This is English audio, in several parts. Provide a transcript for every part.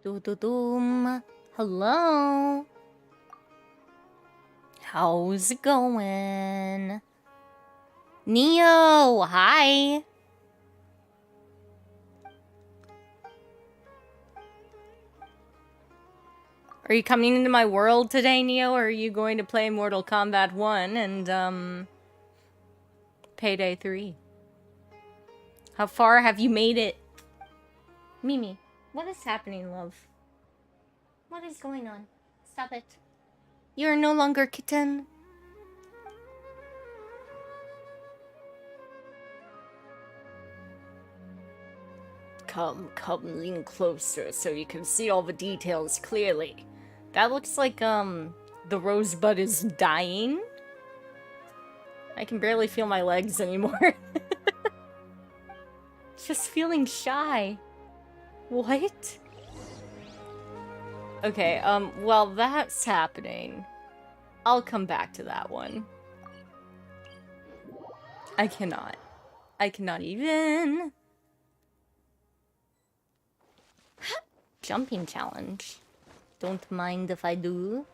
Doom. Hello. How's it going? Neo, hi. Are you coming into my world today, Neo, or are you going to play Mortal Kombat 1 and, Payday 3? How far have you made it? Mimi, what is happening, love? What is going on? Stop it. You're no longer kitten. Come, lean closer so you can see all the details clearly. That looks like, the rosebud is dying. I can barely feel my legs anymore. Just feeling shy. What? Okay, while that's happening, I'll come back to that one. I cannot even. Jumping challenge. Don't mind if I do.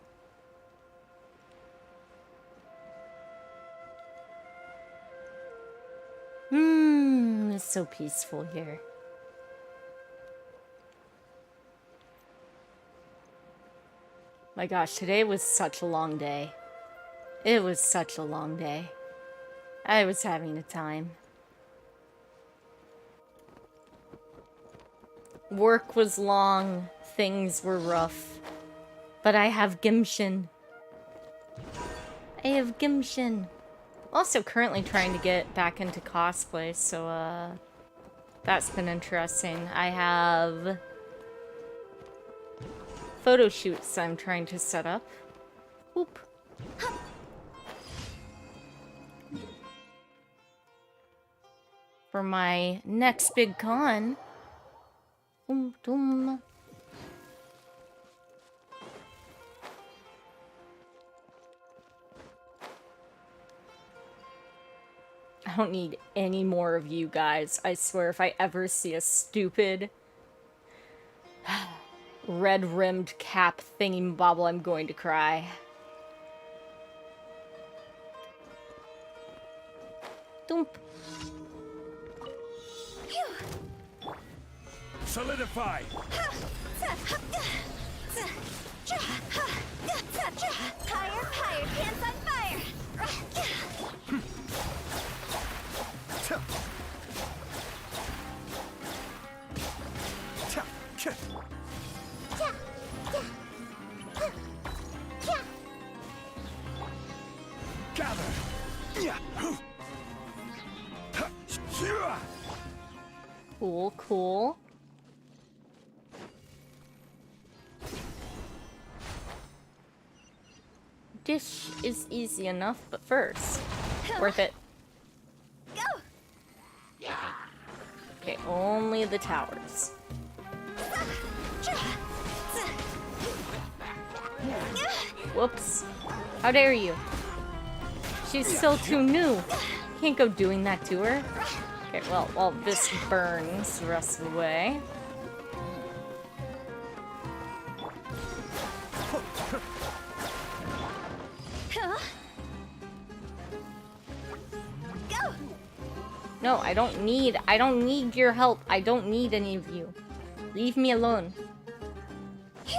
It's so peaceful here. My gosh, today was such a long day. It was such a long day. I was having a time. Work was long, things were rough. But I have Gimshin. I have Gimshin. Also currently trying to get back into cosplay, so that's been interesting. I have photo shoots I'm trying to set up. Whoop. For my next big con. Boom, boom. I don't need any more of you guys. I swear, if I ever see a stupid red-rimmed cap thingy-bobble, I'm going to cry. Doomp. Solidify! Higher, higher, hands on fire! Gather! Cool, cool. Dish is easy enough, but first, worth it. Go! Okay, only the towers. Whoops. How dare you? She's still too new. Can't go doing that to her. Okay, well, while this burns the rest of the way. Go! No, I don't need your help. I don't need any of you. Leave me alone.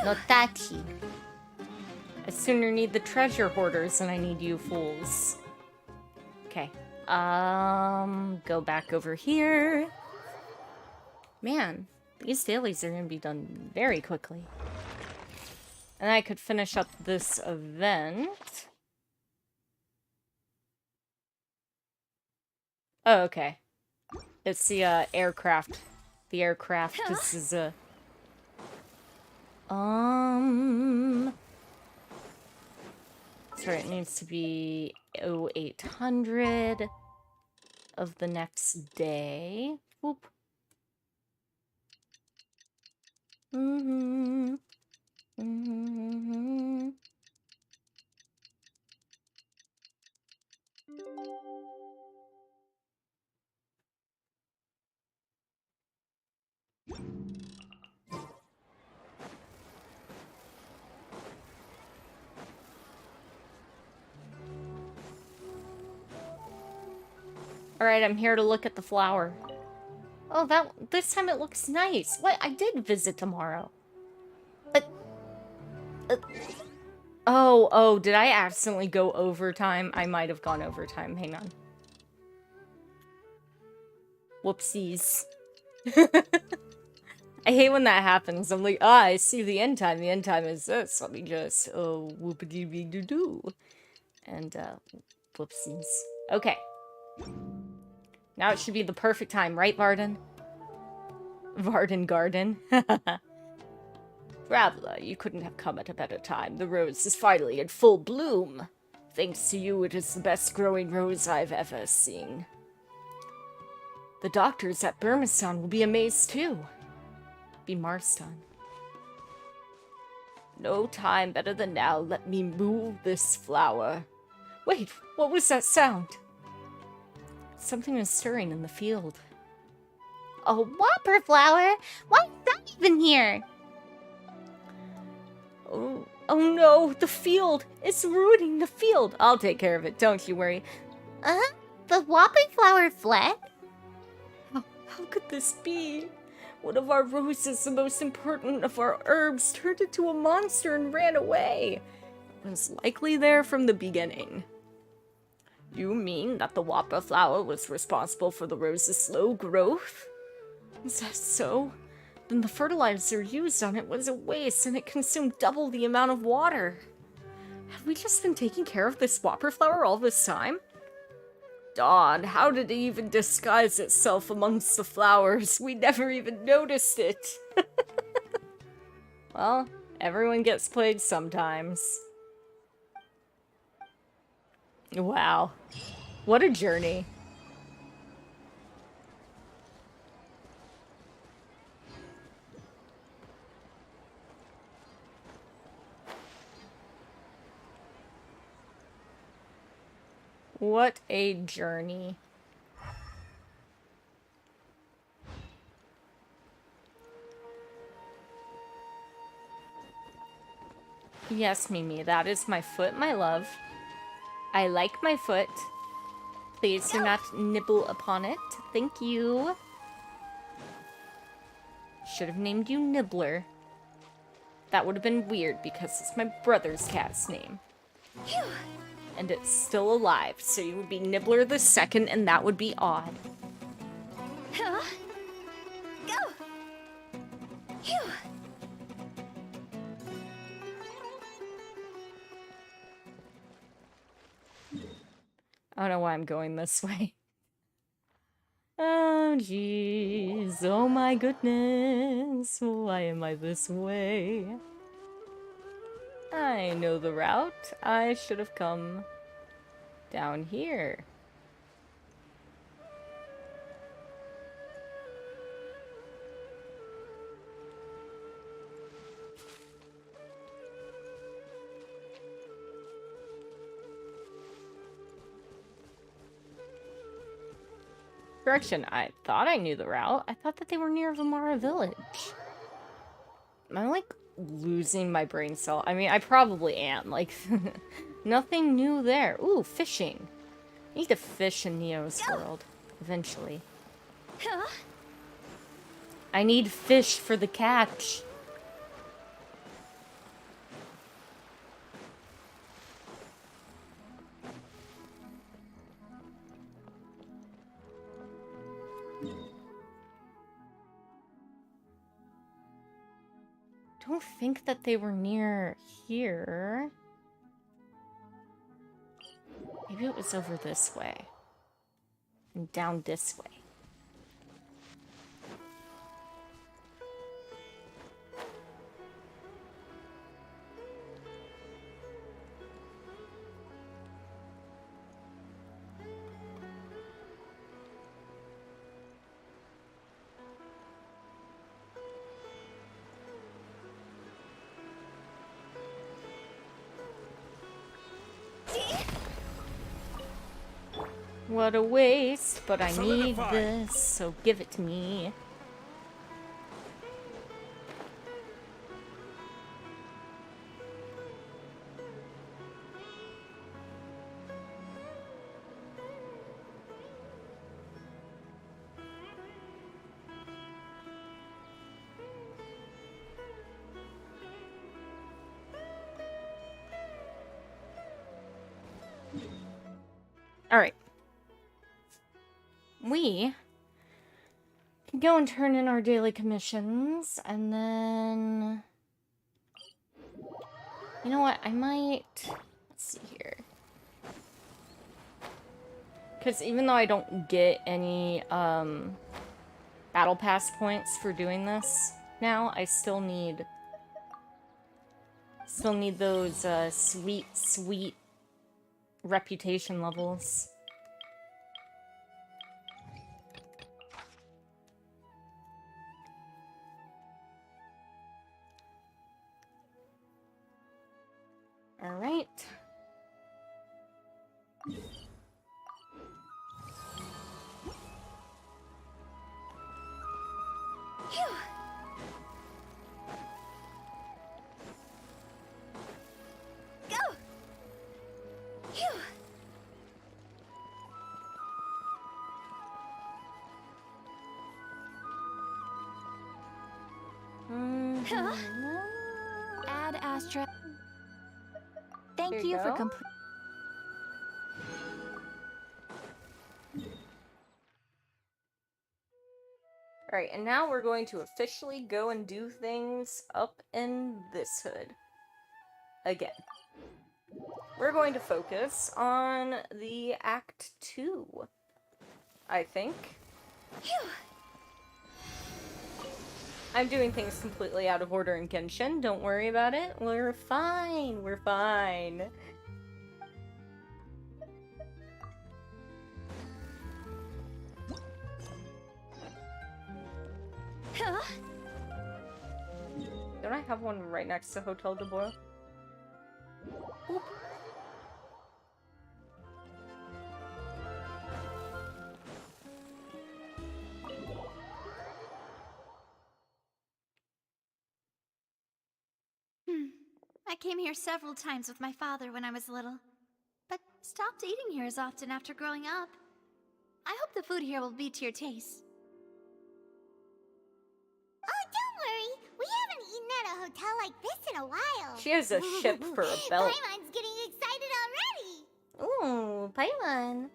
No tachi. I sooner need the treasure hoarders than I need you fools. Okay. Go back over here. Man, these dailies are gonna be done very quickly. And I could finish up this event. Oh, okay. It's the, aircraft. The aircraft. This is a... Sorry, it needs to be 0800 of the next day. Whoop. Alright, I'm here to look at the flower. Oh, this time it looks nice. What? I did visit tomorrow. Oh, did I accidentally go overtime? I might have gone overtime. Hang on. Whoopsies. I hate when that happens. I'm like, I see the end time. The end time is this. Let me just, whoopity-doo-doo. And, whoopsies. Okay. Now it should be the perfect time, right, Varden? Varden Garden. Traveler, you couldn't have come at a better time. The rose is finally in full bloom. Thanks to you, it is the best growing rose I've ever seen. The doctors at Burmistan will be amazed too. Be Marston. No time better than now. Let me move this flower. Wait, what was that sound? Something was stirring in the field. A whopper flower? Why is that even here? Oh no, the field! It's ruining the field! I'll take care of it, don't you worry. The whopping flower fled? How could this be? One of our roses, the most important of our herbs, turned into a monster and ran away. It was likely there from the beginning. You mean that the whopper flower was responsible for the rose's slow growth? Is that so? Then the fertilizer used on it was a waste, and it consumed double the amount of water. Have we just been taking care of this whopper flower all this time? Dawn, how did it even disguise itself amongst the flowers? We never even noticed it. Well, everyone gets played sometimes. Wow. What a journey. What a journey. Yes, Mimi, that is my foot, my love. I like my foot. Please do not nibble upon it. Thank you. Should have named you Nibbler. That would have been weird because it's my brother's cat's name. Phew. And it's still alive, so you would be Nibbler the second, and that would be odd. Huh? Go! Phew. I don't know why I'm going this way. Oh, jeez. Oh, my goodness. Why am I this way? I know the route. I should have come down here. Correction, I thought I knew the route. I thought that they were near Vamara Village. Am I, like, losing my brain cell? I mean, I probably am. Like, nothing new there. Ooh, fishing. I need to fish in Neo's world. Eventually. Huh? I need fish for the catch. Don't think that they were near here. Maybe it was over this way. And down this way. What a waste, but I need this, so give it to me. Alright. We can go and turn in our daily commissions, and then... You know what? I might... Let's see here. Because even though I don't get any, battle pass points for doing this now, I still need... Still need those, sweet, sweet reputation levels. Alright. Add Astra. Thank Here you you for go. complete. Alright, and now we're going to officially go and do things up in this hood. Again. We're going to focus on the Act 2, I think. I'm doing things completely out of order in Genshin. Don't worry about it. We're fine. We're fine. Don't I have one right next to Hotel de Bois? Oop. I came here several times with my father when I was little, but stopped eating here as often after growing up. I hope the food here will be to your taste. Oh, don't worry. We haven't eaten at a hotel like this in a while. She has a ship for a belt. Paimon's getting excited already. Ooh, Paimon.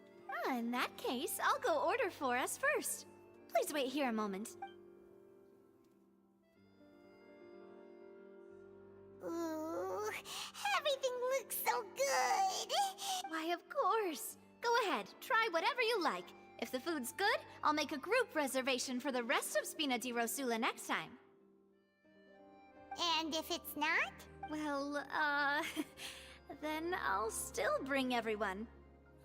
In that case, I'll go order for us first. Please wait here a moment. Ooh, everything looks so good. Why, of course. Go ahead, try whatever you like. If the food's good, I'll make a group reservation for the rest of Spina di Rosula next time. And if it's not? Well, then I'll still bring everyone.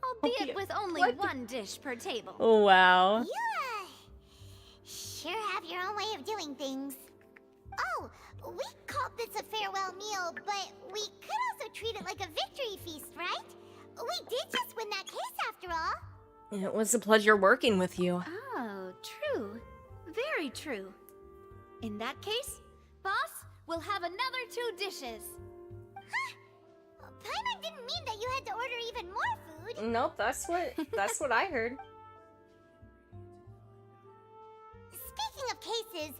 Albeit with only one dish per table. Oh, wow. You sure have your own way of doing things. Oh, we called this a farewell meal, but we could also treat it like a victory feast, right? We did just win that case after all. It was a pleasure working with you. Oh, true. Very true. In that case, boss, we'll have another 2 dishes. Huh? Paimon didn't mean that you had to order even more food. Nope, that's what I heard. Speaking of cases,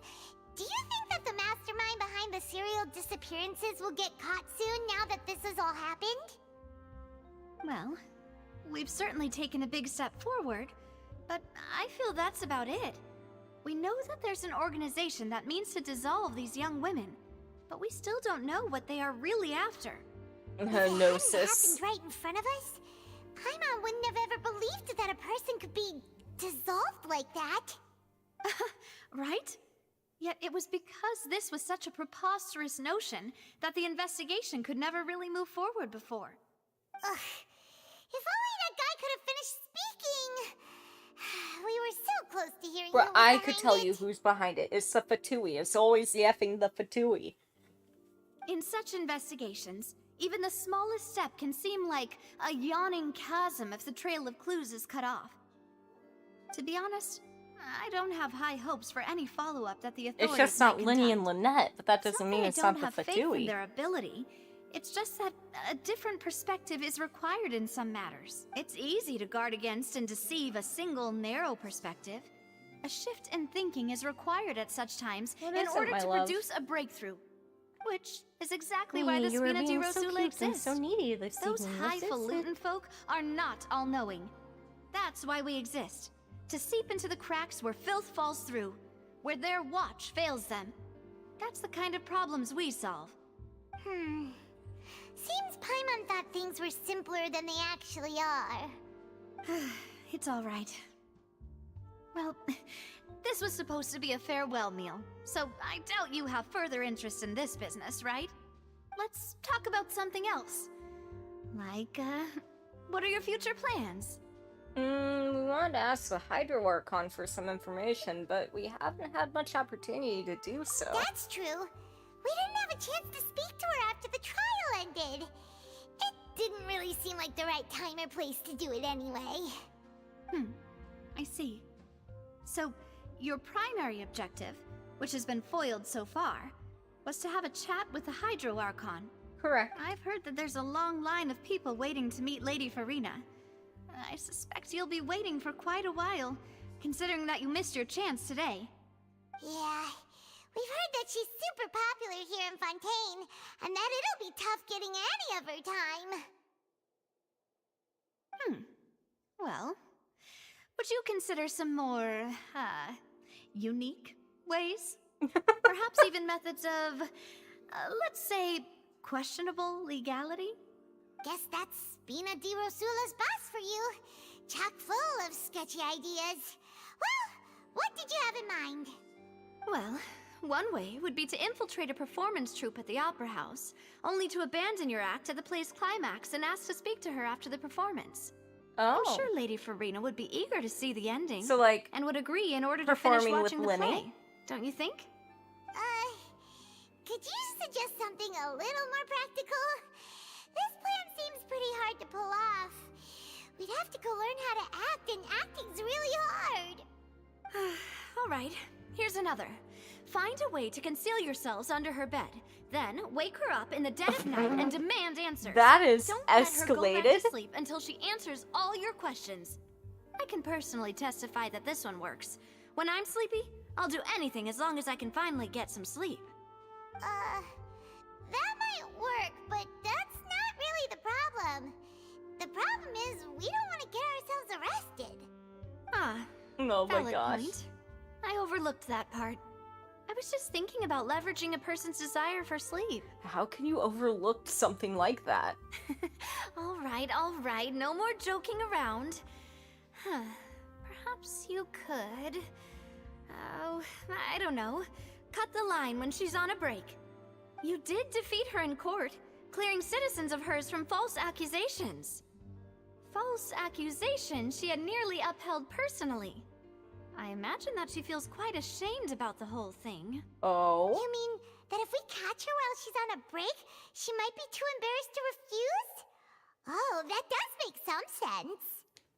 do you think that the mastermind behind the serial disappearances will get caught soon now that this has all happened? Well, we've certainly taken a big step forward, but I feel that's about it. We know that there's an organization that means to dissolve these young women, but we still don't know what they are really after. No, sis. Happened right in front of us? Paimon wouldn't have ever believed that a person could be dissolved like that. Right? Yet it was because this was such a preposterous notion that the investigation could never really move forward before. Ugh. If only that guy could have finished speaking. We were so close to hearing Bro, who was I could behind tell it. you who's behind it. It's the Fatui. It's always the effing the Fatui. In such investigations, even the smallest step can seem like a yawning chasm if the trail of clues is cut off. To be honest, I don't have high hopes for any follow-up that the authorities It's just not might Linny conduct. and Lynette, but that It's doesn't not mean that it's I not don't the have faith in Fatui. their ability. It's just that a different perspective is required in some matters. It's easy to guard against and deceive a single narrow perspective. A shift in thinking is required at such times What in is it, order my to love? produce a breakthrough. Which is exactly why the you were Spina di being so Rosula cute and exists. so needy this Those evening. What's this? highfalutin folk are not all-knowing. That's why we exist. To seep into the cracks where filth falls through, where their watch fails them. That's the kind of problems we solve. Seems Paimon thought things were simpler than they actually are. It's all right. Well, this was supposed to be a farewell meal, so I doubt you have further interest in this business, right? Let's talk about something else. Like, what are your future plans? We wanted to ask the Hydro Archon for some information, but we haven't had much opportunity to do so. That's true. We didn't have a chance to speak to her after the trial ended. It didn't really seem like the right time or place to do it anyway. I see. So, your primary objective, which has been foiled so far, was to have a chat with the Hydro Archon. Correct. I've heard that there's a long line of people waiting to meet Lady Farina. I suspect you'll be waiting for quite a while, considering that you missed your chance today. Yeah, we've heard that she's super popular here in Fontaine, and that it'll be tough getting any of her time. Well, would you consider some more, unique ways? Perhaps even methods of, let's say, questionable legality? Guess that's Spina di Rosula's boss for you. Chock full of sketchy ideas. Well, what did you have in mind? Well, one way would be to infiltrate a performance troupe at the Opera House, only to abandon your act at the play's climax and ask to speak to her after the performance. Oh. I'm sure Lady Farina would be eager to see the ending. So, like, and would agree in order to finish performing with watching the Lenny? play. Don't you think? Could you suggest something a little more practical? This plan seems pretty hard to pull off. We'd have to go learn how to act, and acting's really hard. All right, here's another. Find a way to conceal yourselves under her bed. Then wake her up in the dead of night and demand answers. That is Don't let her go back escalated. to sleep until she answers all your questions. I can personally testify that this one works. When I'm sleepy, I'll do anything as long as I can finally get some sleep. That might work, but that's not really the problem. The problem is we don't want to get ourselves arrested. Oh my Valid gosh. point. I overlooked that part. I was just thinking about leveraging a person's desire for sleep. How can you overlook something like that? All right, no more joking around. Perhaps you could... Oh, I don't know. Cut the line when she's on a break. You did defeat her in court, clearing citizens of hers from false accusations. False accusations she had nearly upheld personally. I imagine that she feels quite ashamed about the whole thing. Oh? You mean that if we catch her while she's on a break, she might be too embarrassed to refuse? Oh, that does make some sense.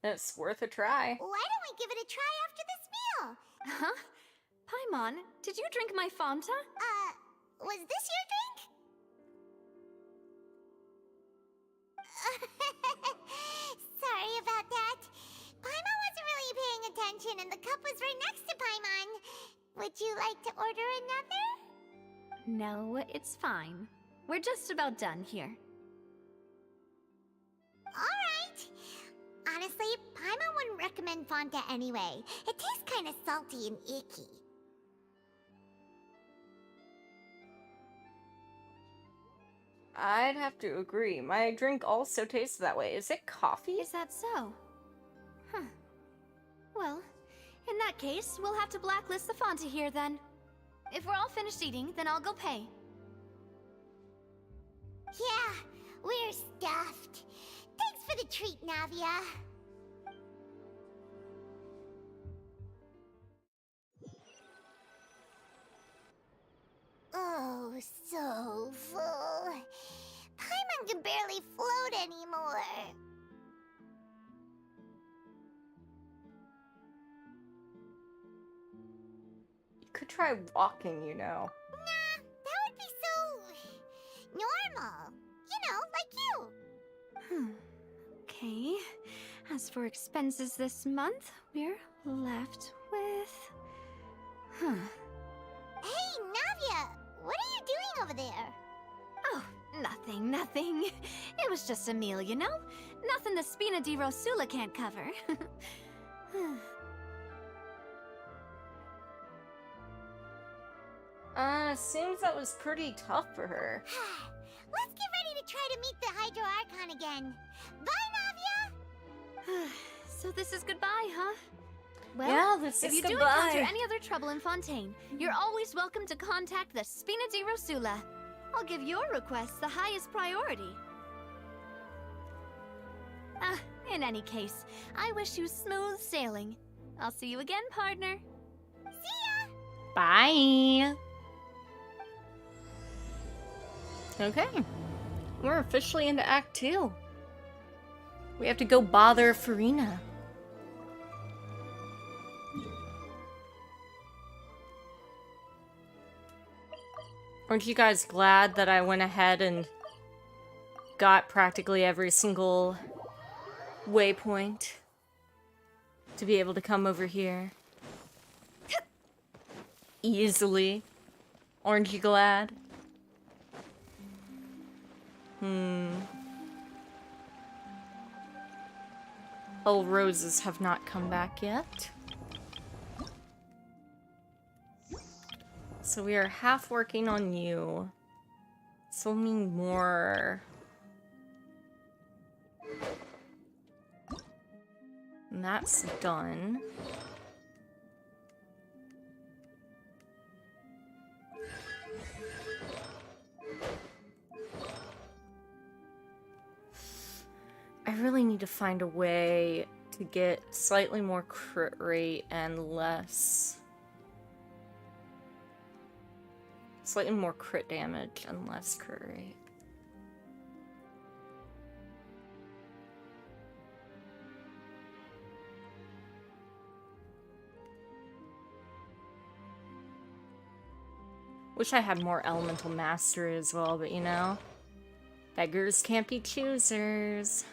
It's worth a try. Why don't we give it a try after this meal? Huh? Paimon, did you drink my Fanta? Was this your drink? Sorry about that. Paimon wasn't really paying attention and the cup was right next to Paimon. Would you like to order another? No, it's fine. We're just about done here. Alright. Honestly, Paimon wouldn't recommend Fanta anyway. It tastes kind of salty and icky. I'd have to agree. My drink also tastes that way. Is it coffee? Is that so? Huh. Well, in that case, we'll have to blacklist the Fanta here then. If we're all finished eating, then I'll go pay. Yeah, we're stuffed. Thanks for the treat, Navia. Oh, so full. Paimon can barely float anymore. You could try walking, you know. Nah, that would be so... normal. You know, like you. Okay. As for expenses this month, we're left with... Hey, Navia! What are you doing over there? Oh, Nothing, nothing. It was just a meal, you know? Nothing the Spina di Rosula can't cover. Seems that was pretty tough for her. Let's get ready to try to meet the Hydro Archon again. Bye, Navia! So this is goodbye, huh? Well, Yeah, this if is you do goodbye. encounter any other trouble in Fontaine, you're always welcome to contact the Spina di Rosula. I'll give your requests the highest priority. In any case, I wish you smooth sailing. I'll see you again, partner. See ya! Bye. Okay. We're officially into Act 2. We have to go bother Farina. Aren't you guys glad that I went ahead and got practically every single waypoint to be able to come over here? Easily. Aren't you glad? Oh, roses have not come back yet. So we are half working on you. So we'll need more. And that's done. I really need to find a way to get slightly more crit rate and less... Slightly more crit damage and less crit rate. Wish I had more elemental mastery as well, but you know, beggars can't be choosers.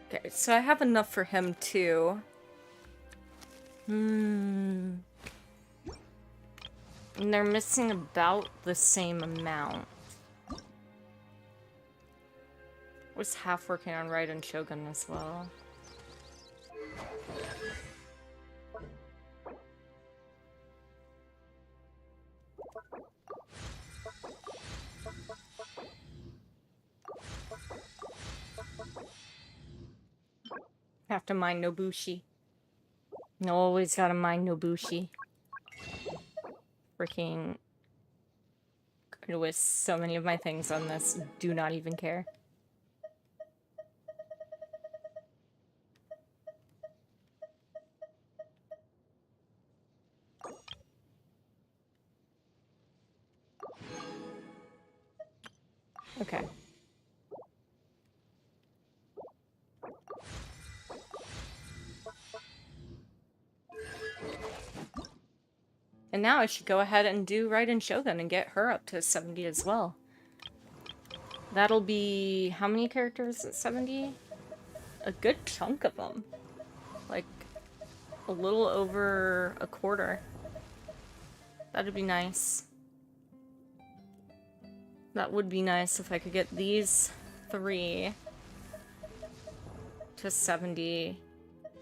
Okay, so I have enough for him too. And they're missing about the same amount. Was half working on Raiden Shogun as well. Have to mine Nobushi. Always gotta mine Nobushi. Freaking... Could waste so many of my things on this. Do not even care. Okay. And now I should go ahead and do Raiden Shogun and get her up to 70 as well. That'll be... how many characters at 70? A good chunk of them. Like, a little over a quarter. That'd be nice. That would be nice if I could get these 3 to 70.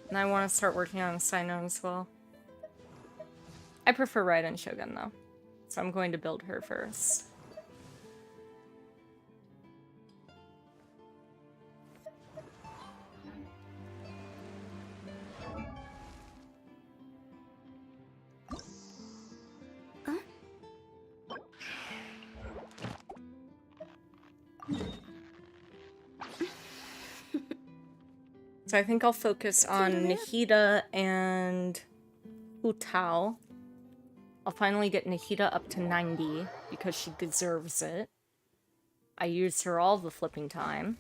And I want to start working on Sino as well. I prefer Raiden Shogun though, so I'm going to build her first. So I think I'll focus on Nahida and Utao. I'll finally get Nahida up to 90, because she deserves it. I used her all the flipping time.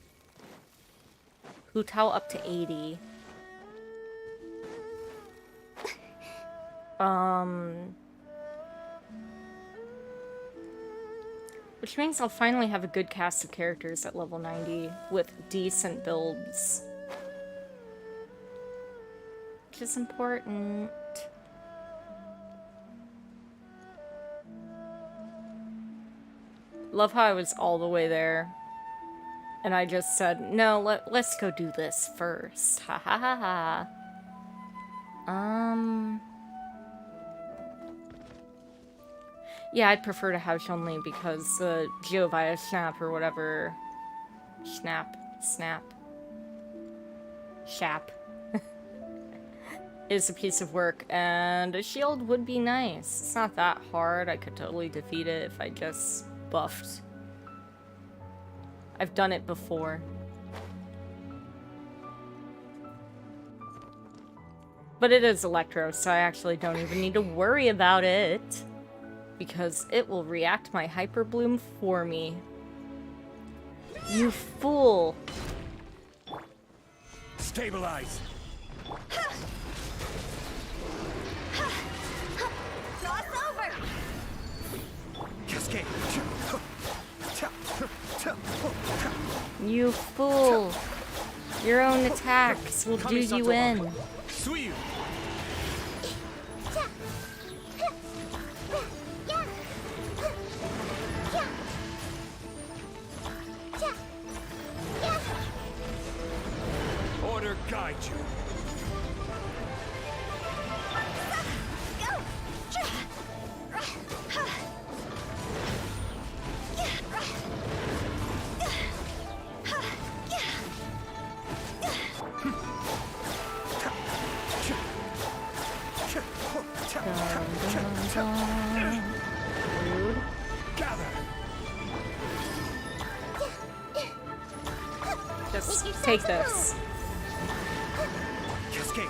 Utao up to 80. Which means I'll finally have a good cast of characters at level 90 with decent builds. Which is important. Love how I was all the way there. And I just said, no, let's go do this first. Ha ha ha ha. Yeah, I'd prefer to have Chun-Li because Geovia Snap or whatever. Snap. Shap. Is a piece of work, and a shield would be nice. It's not that hard. I could totally defeat it if I just buffed. I've done it before. But it is Electro, so I actually don't even need to worry about it. Because it will react my Hyper Bloom for me. You fool! Stabilize. Cross over! Cascade. You fool! Your own attacks will do you in. Suiyu. Order guide you. Rude. Gather. Just take this. Cascade.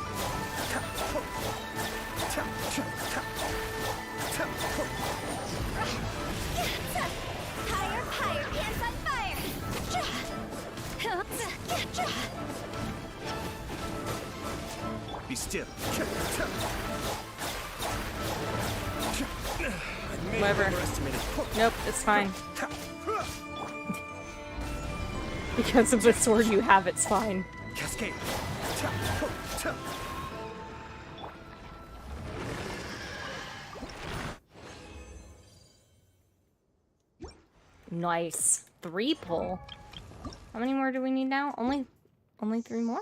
Higher, pants on fire! Be still. Whatever. Nope, it's fine. Because of the sword you have, it's fine. Cascade. Nice. 3 pull. How many more do we need now? Only 3 more.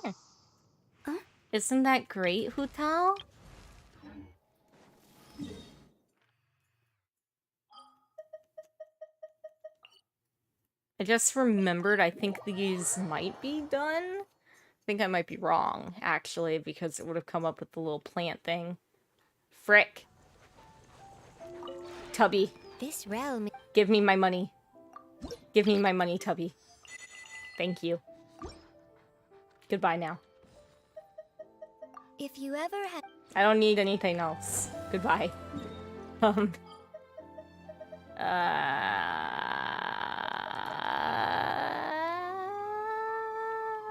Huh? Isn't that great, Hu Tao? I just remembered, I think these might be done. I think I might be wrong, actually, because it would have come up with the little plant thing. Frick. Tubby. This realm. Give me my money. Give me my money, Tubby. Thank you. Goodbye now. If you ever have. I don't need anything else. Goodbye.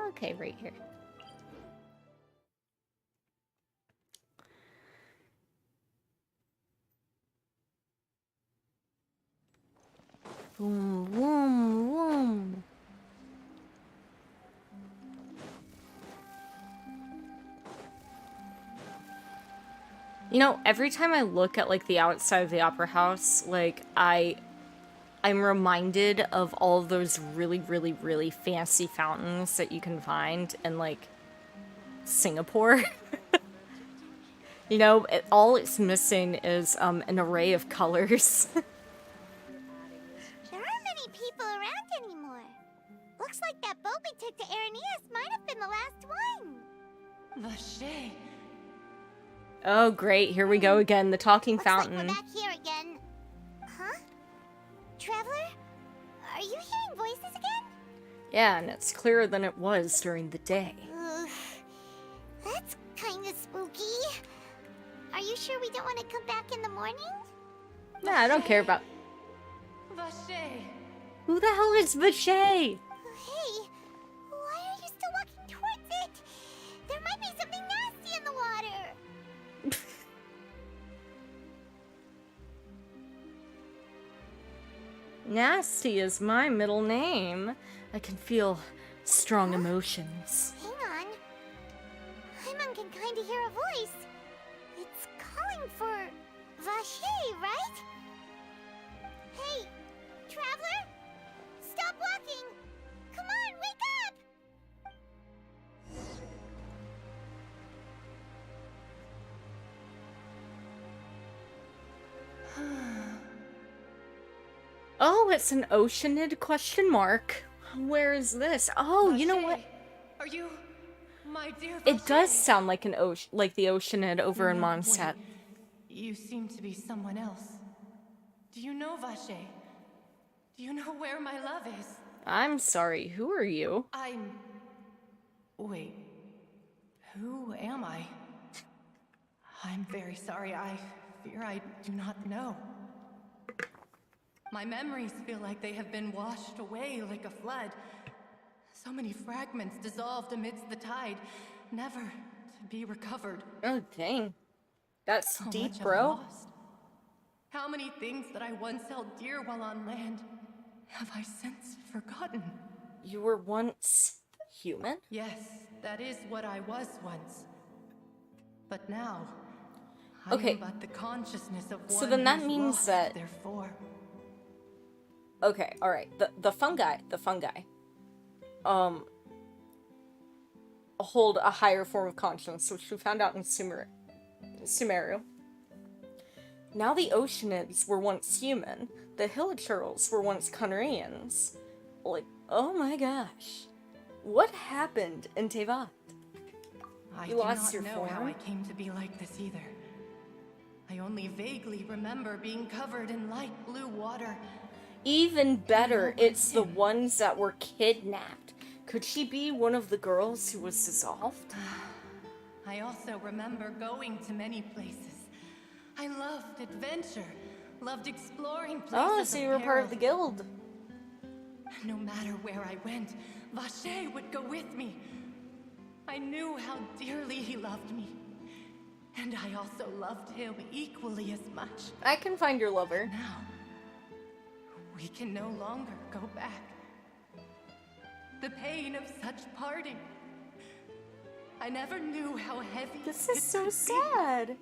Okay, right here. Boom, boom, boom. You know, every time I look at, like, the outside of the Opera House, like, I'm reminded of all those really, really, really fancy fountains that you can find in, like, Singapore. You know, all it's missing is, an array of colors. There aren't many people around anymore. Looks like that boat we took to Araneas might have been the last one. Vache. Oh, great. Here we go again. The talking Looks fountain. like we're back here again. Huh? Traveler? Are you hearing voices again? Yeah, and it's clearer than it was during the day. Ugh. That's kind of spooky. Are you sure we don't want to come back in the morning? Nah, I don't care about... Vache. Who the hell is Vache? Hey, why are you still walking towards it? There might be something nasty in the water. Nasty is my middle name. I can feel strong emotions. Hang on. Paimon can kind of hear a voice. It's calling for Vache, right? Hey, traveler! Stop walking! Come on, wake up! Oh, it's an Oceanid question mark. Where is this? Oh, you know what? Are you my dear It does Vache? sound like an like the Oceanid over in No, Mondstadt. wait. You seem to be someone else. Do you know Vache? Do you know where my love is? I'm sorry, who are you? Wait. Who am I? I'm very sorry. I fear I do not know. My memories feel like they have been washed away like a flood. So many fragments dissolved amidst the tide, never to be recovered. Oh, dang. That's So deep, much I've bro. lost. How many things that I once held dear while on land have I since forgotten? You were once human? Yes, that is what I was once. But now, I Okay. am but the consciousness of one So then that who's means lost, that- therefore. Okay, alright. The fungi hold a higher form of conscience, which we found out in Sumeru. Now the Oceanids were once human. The Hilichurls were once Conrians. Like, oh my gosh. What happened in Tevat? I You do lost not your know how form? I came to be like this either. I only vaguely remember being covered in light blue water. Even better, know it's the him. ones that were kidnapped. Could she be one of the girls who was dissolved? I also remember going to many places. I loved adventure, loved exploring places Oh, so you were part of the peril. guild. No matter where I went, Vache would go with me. I knew how dearly he loved me. And I also loved him equally as much. I can find your lover. Now, we can no longer go back. The pain of such parting. I never knew how heavy This it is so could be. sad.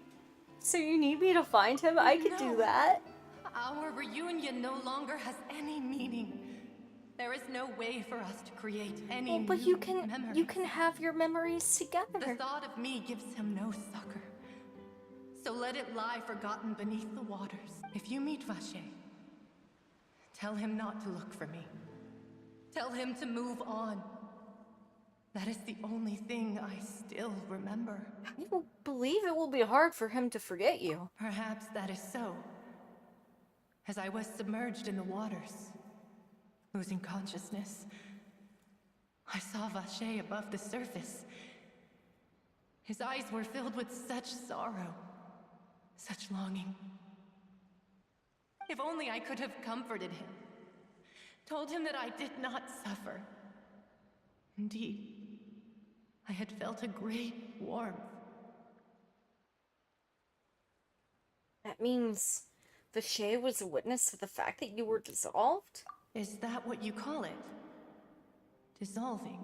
So you need me to find him? I could do No. that. Our reunion no longer has any meaning. There is no way for us to create any Oh, but new you can memories. have your memories The together. thought of me gives him no succor. So let it lie forgotten beneath the waters. If you meet Vache, tell him not to look for me. Tell him to move on. That is the only thing I still remember. I will believe it will be hard for him to forget you. Perhaps that is so. As I was submerged in the waters, losing consciousness, I saw Vache above the surface. His eyes were filled with such sorrow, such longing. If only I could have comforted him, told him that I did not suffer. Indeed, I had felt a great warmth. That means Vache was a witness of the fact that you were dissolved? Is that what you call it? Dissolving?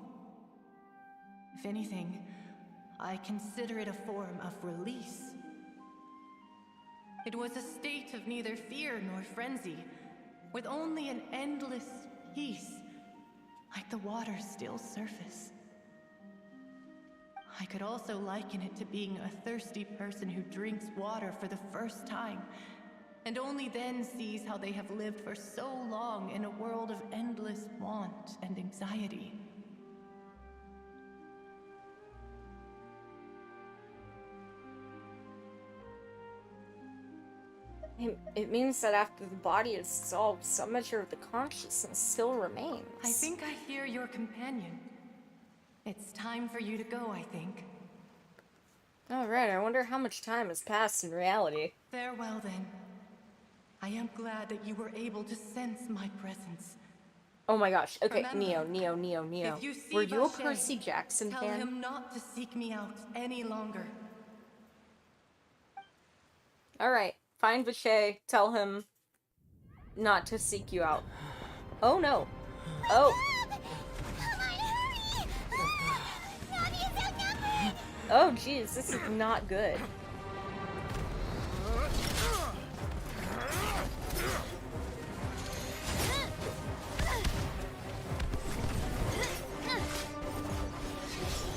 If anything, I consider it a form of release. It was a state of neither fear nor frenzy, with only an endless peace, like the water's still surface. I could also liken it to being a thirsty person who drinks water for the first time, and only then sees how they have lived for so long in a world of endless want and anxiety. It means that after the body is dissolved, some measure of the consciousness still remains. I think I hear your companion. It's time for you to go, I think. Alright, I wonder how much time has passed in reality. Farewell, then. I am glad that you were able to sense my presence. Oh my gosh. Okay, Remember, Neo. If you see Were you a Vache, Percy Jackson tell fan? him not to seek me out any longer. Alright, find Vache, tell him not to seek you out. Oh no. Oh. Come on, hurry! Navi is outnumbered! Oh jeez, this is not good.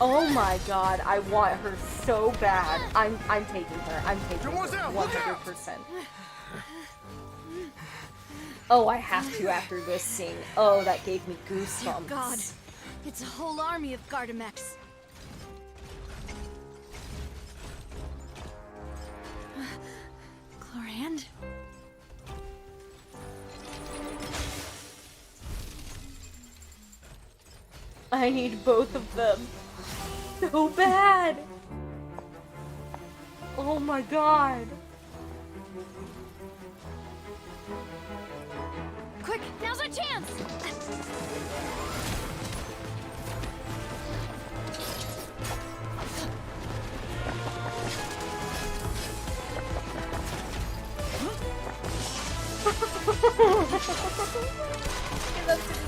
Oh my god, I want her so bad. I'm taking her. I'm taking her. 100%. Oh, I have to after this scene. Oh, that gave me goosebumps. God, it's a whole army of Gardamex. Clorand? I need both of them. So bad. Oh my god. Quick, now's our chance!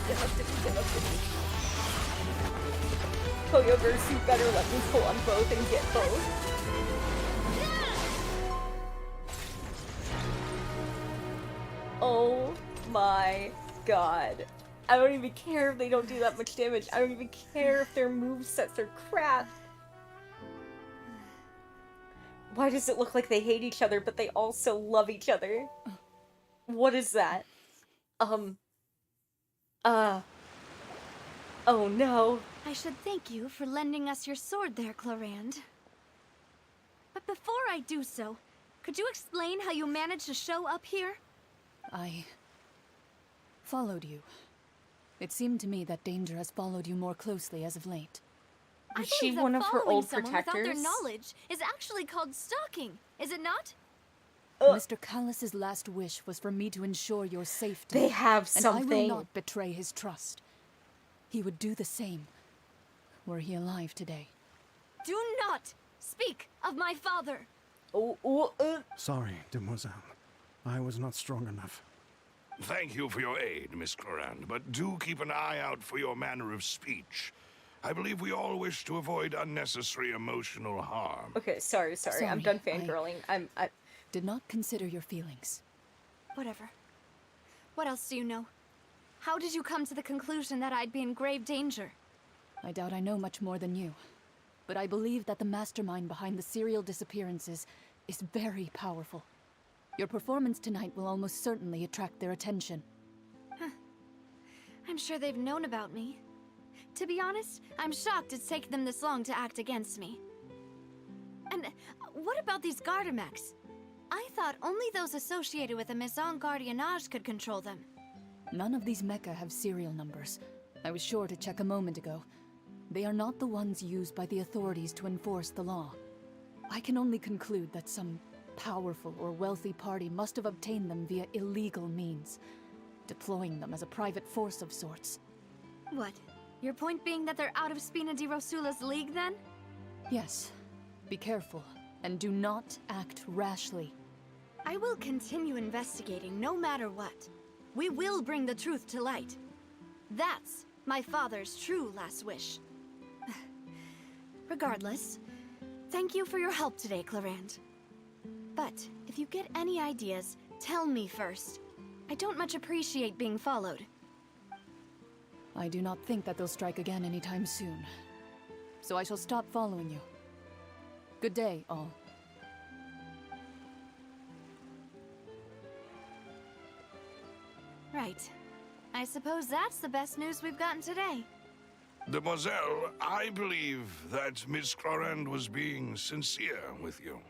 Give up to me. Koyoverse, you better let me pull on both and get both. Oh my god. I don't even care if they don't do that much damage. I don't even care if their movesets are crap. Why does it look like they hate each other, but they also love each other? What is that? Oh no. I should thank you for lending us your sword there, Clorand. But before I do so, could you explain how you managed to show up here? I followed you. It seemed to me that danger has followed you more closely as of late. I Is she believe that one of her following old someone without their protectors? knowledge is actually called stalking, is it not? Mr. Callus's last wish was for me to ensure your safety. They have and I will something. not betray his trust. He would do the same, were he alive today. Do not speak of my father! Sorry, demoiselle. I was not strong enough. Thank you for your aid, Miss Clorand, but do keep an eye out for your manner of speech. I believe we all wish to avoid unnecessary emotional harm. Okay, sorry. I'm done fangirling. I did not consider your feelings. Whatever. What else do you know? How did you come to the conclusion that I'd be in grave danger? I doubt I know much more than you, but I believe that the mastermind behind the serial disappearances is very powerful. Your performance tonight will almost certainly attract their attention. I'm sure they've known about me. To be honest, I'm shocked it's taken them this long to act against me. And what about these Gardamex? I thought only those associated with the Maison Gardiennage could control them. None of these mecha have serial numbers. I was sure to check a moment ago. They are not the ones used by the authorities to enforce the law. I can only conclude that some powerful or wealthy party must have obtained them via illegal means, deploying them as a private force of sorts. What? Your point being that they're out of Spina di Rosula's league, then? Yes. Be careful, and do not act rashly. I will continue investigating no matter what. We will bring the truth to light. That's my father's true last wish. Regardless, thank you for your help today, Clorand. But if you get any ideas, tell me first. I don't much appreciate being followed. I do not think that they'll strike again anytime soon. So I shall stop following you. Good day, all. Right. I suppose that's the best news we've gotten today. Demoiselle, I believe that Miss Clorand was being sincere with you.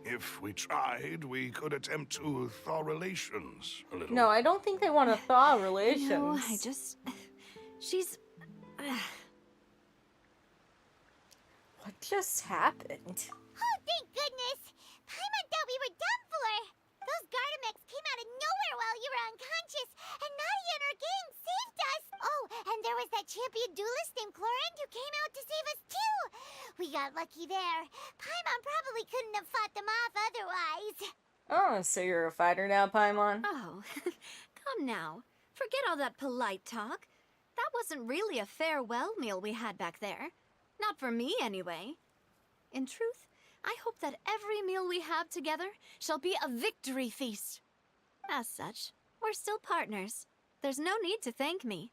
If we tried, we could attempt to thaw relations a little. No, I don't think they want to thaw relations. No, she's... What just happened? Oh, thank goodness! Paimon thought we were done for! Those Gardamex came out of nowhere while you were unconscious, and Nadia and her gang saved us! Oh, and there was that champion duelist named Clorand who came out to save us too! We got lucky there. Paimon probably couldn't have fought them off otherwise. Oh, so you're a fighter now, Paimon? Oh, come now. Forget all that polite talk. That wasn't really a farewell meal we had back there. Not for me, anyway. In truth, I hope that every meal we have together shall be a victory feast. As such, we're still partners. There's no need to thank me.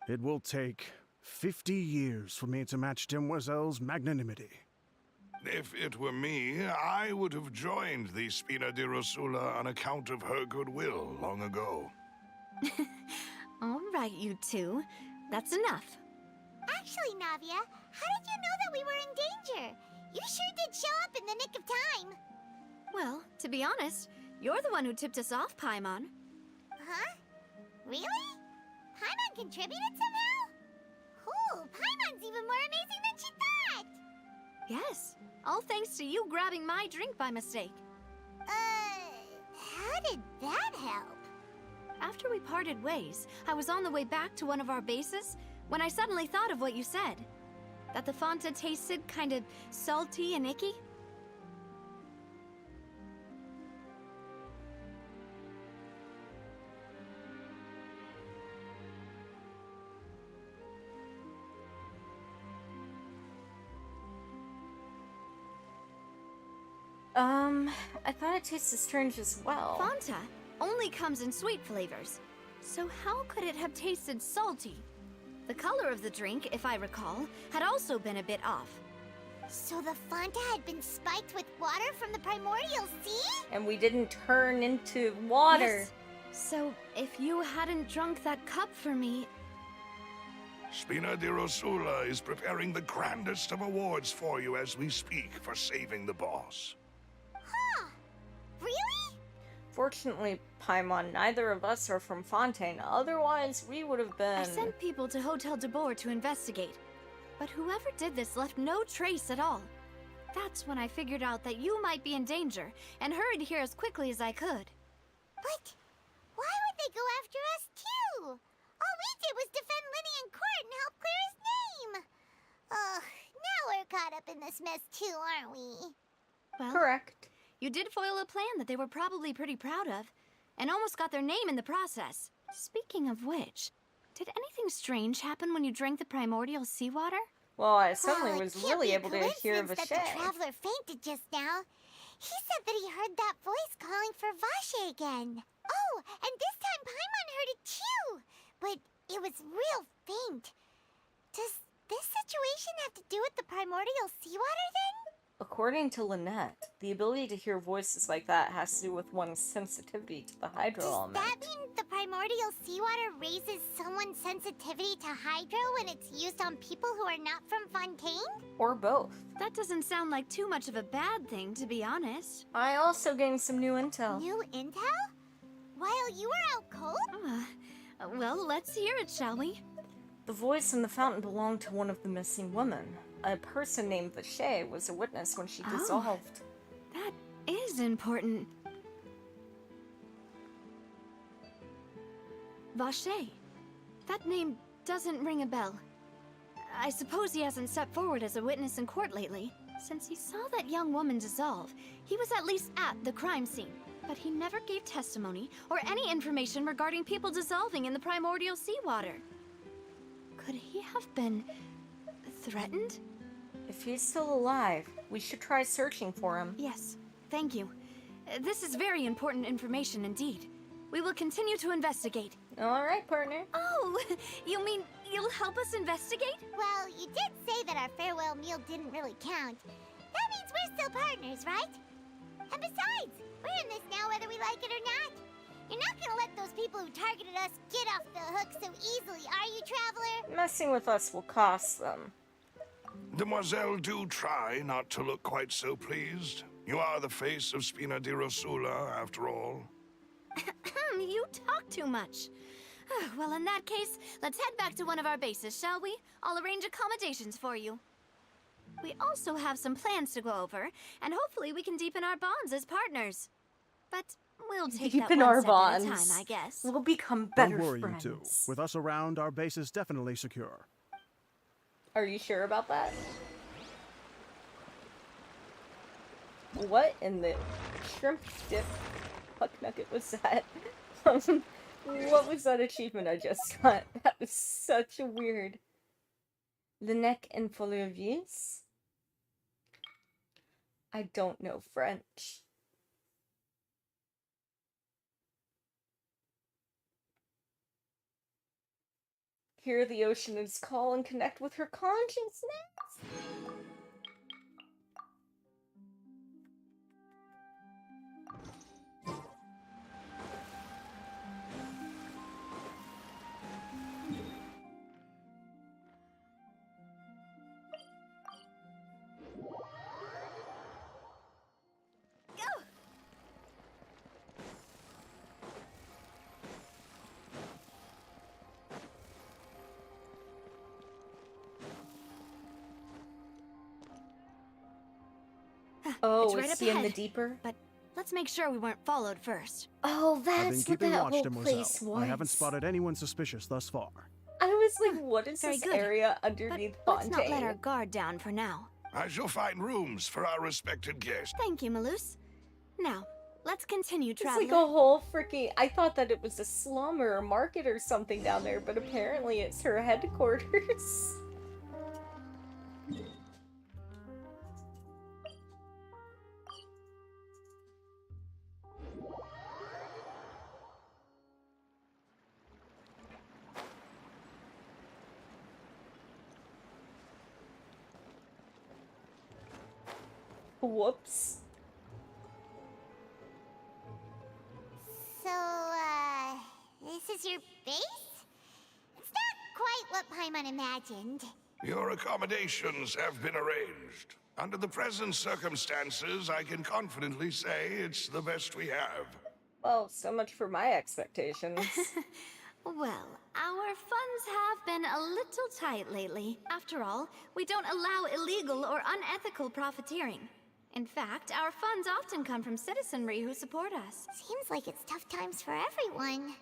It will take 50 years for me to match Demoiselle's magnanimity. If it were me, I would have joined the Spina di Rosula on account of her goodwill long ago. All right, you two. That's enough. Actually, Navia, how did you know that we were in danger? You sure did show up in the nick of time. Well, to be honest, you're the one who tipped us off, Paimon. Huh? Really? Paimon contributed somehow? Ooh, Paimon's even more amazing than she thought! Yes, all thanks to you grabbing my drink by mistake. How did that help? After we parted ways, I was on the way back to one of our bases when I suddenly thought of what you said. That the Fanta tasted kind of salty and icky. I thought it tasted strange as well. Fanta only comes in sweet flavors. So how could it have tasted salty? The color of the drink, if I recall, had also been a bit off. So the Fanta had been spiked with water from the primordial sea? And we didn't turn into water. Yes. So if you hadn't drunk that cup for me... Spina di Rosula is preparing the grandest of awards for you as we speak for saving the boss. Huh. Really? Fortunately, Paimon, neither of us are from Fontaine. Otherwise, we would have been... I sent people to Hotel de Boer to investigate. But whoever did this left no trace at all. That's when I figured out that you might be in danger and hurried here as quickly as I could. But why would they go after us too? All we did was defend Linny in court and help clear his name. Ugh, now we're caught up in this mess too, aren't we? Well, Correct. you did foil a plan that they were probably pretty proud of, and almost got their name in the process. Speaking of which, did anything strange happen when you drank the primordial seawater? Well, I suddenly Well, it was can't really be a able to hear coincidence Vache. that the traveler fainted just now. He said that he heard that voice calling for Vache again. Oh, and this time Paimon heard it too, but it was real faint. Does this situation have to do with the primordial seawater then? According to Lynette, the ability to hear voices like that has to do with one's sensitivity to the hydro Does element. that mean the primordial seawater raises someone's sensitivity to hydro when it's used on people who are not from Fontaine? Or both. That doesn't sound like too much of a bad thing, to be honest. I also gained some new intel. New intel? While you were out cold? Well, let's hear it, shall we? The voice in the fountain belonged to one of the missing women. A person named Vache was a witness when she Oh. dissolved. That is important. Vache. That name doesn't ring a bell. I suppose he hasn't stepped forward as a witness in court lately. Since he saw that young woman dissolve, he was at least at the crime scene. But he never gave testimony or any information regarding people dissolving in the primordial seawater. Could he have been threatened? If he's still alive, we should try searching for him. Yes, thank you. This is very important information indeed. We will continue to investigate. All right, partner. Oh, you mean you'll help us investigate? Well, you did say that our farewell meal didn't really count. That means we're still partners, right? And besides, we're in this now whether we like it or not. You're not gonna let those people who targeted us get off the hook so easily, are you, Traveler? Messing with us will cost them. Demoiselle, do try not to look quite so pleased. You are the face of Spina di Rosula, after all. You talk too much. Well, in that case, let's head back to one of our bases, shall we? I'll arrange accommodations for you. We also have some plans to go over, and hopefully we can deepen our bonds as partners. But we'll take Deepen that one our step at a bonds. time, I guess. We'll become better Don't worry, friends. you two. With us around, our base is definitely secure. Are you sure about that? What in the shrimp dip fuck nugget was that? What was that achievement I just got? That was such a weird. Le neck and folies? I don't know French. Hear the ocean its call and connect with her consciousness. Oh, It's right is up he in the ahead. deeper? But let's make sure we weren't followed first. Oh, I've been that's what keeping that watch, whole Demoiselle. place was. I haven't spotted anyone suspicious thus far. I was like, what is Very this good. area But underneath let's not let Fontaine? our guard down for now. I shall find rooms for our respected guest. Thank you, Malus. Now, let's continue, It's traveler. like a whole freaking... I thought that it was a slum or a market or something down there, but apparently it's her headquarters. Whoops. So, this is your base? It's not quite what Paimon imagined. Your accommodations have been arranged. Under the present circumstances, I can confidently say it's the best we have. Well, so much for my expectations. Well, our funds have been a little tight lately. After all, we don't allow illegal or unethical profiteering. In fact, our funds often come from citizenry who support us. Seems like it's tough times for everyone.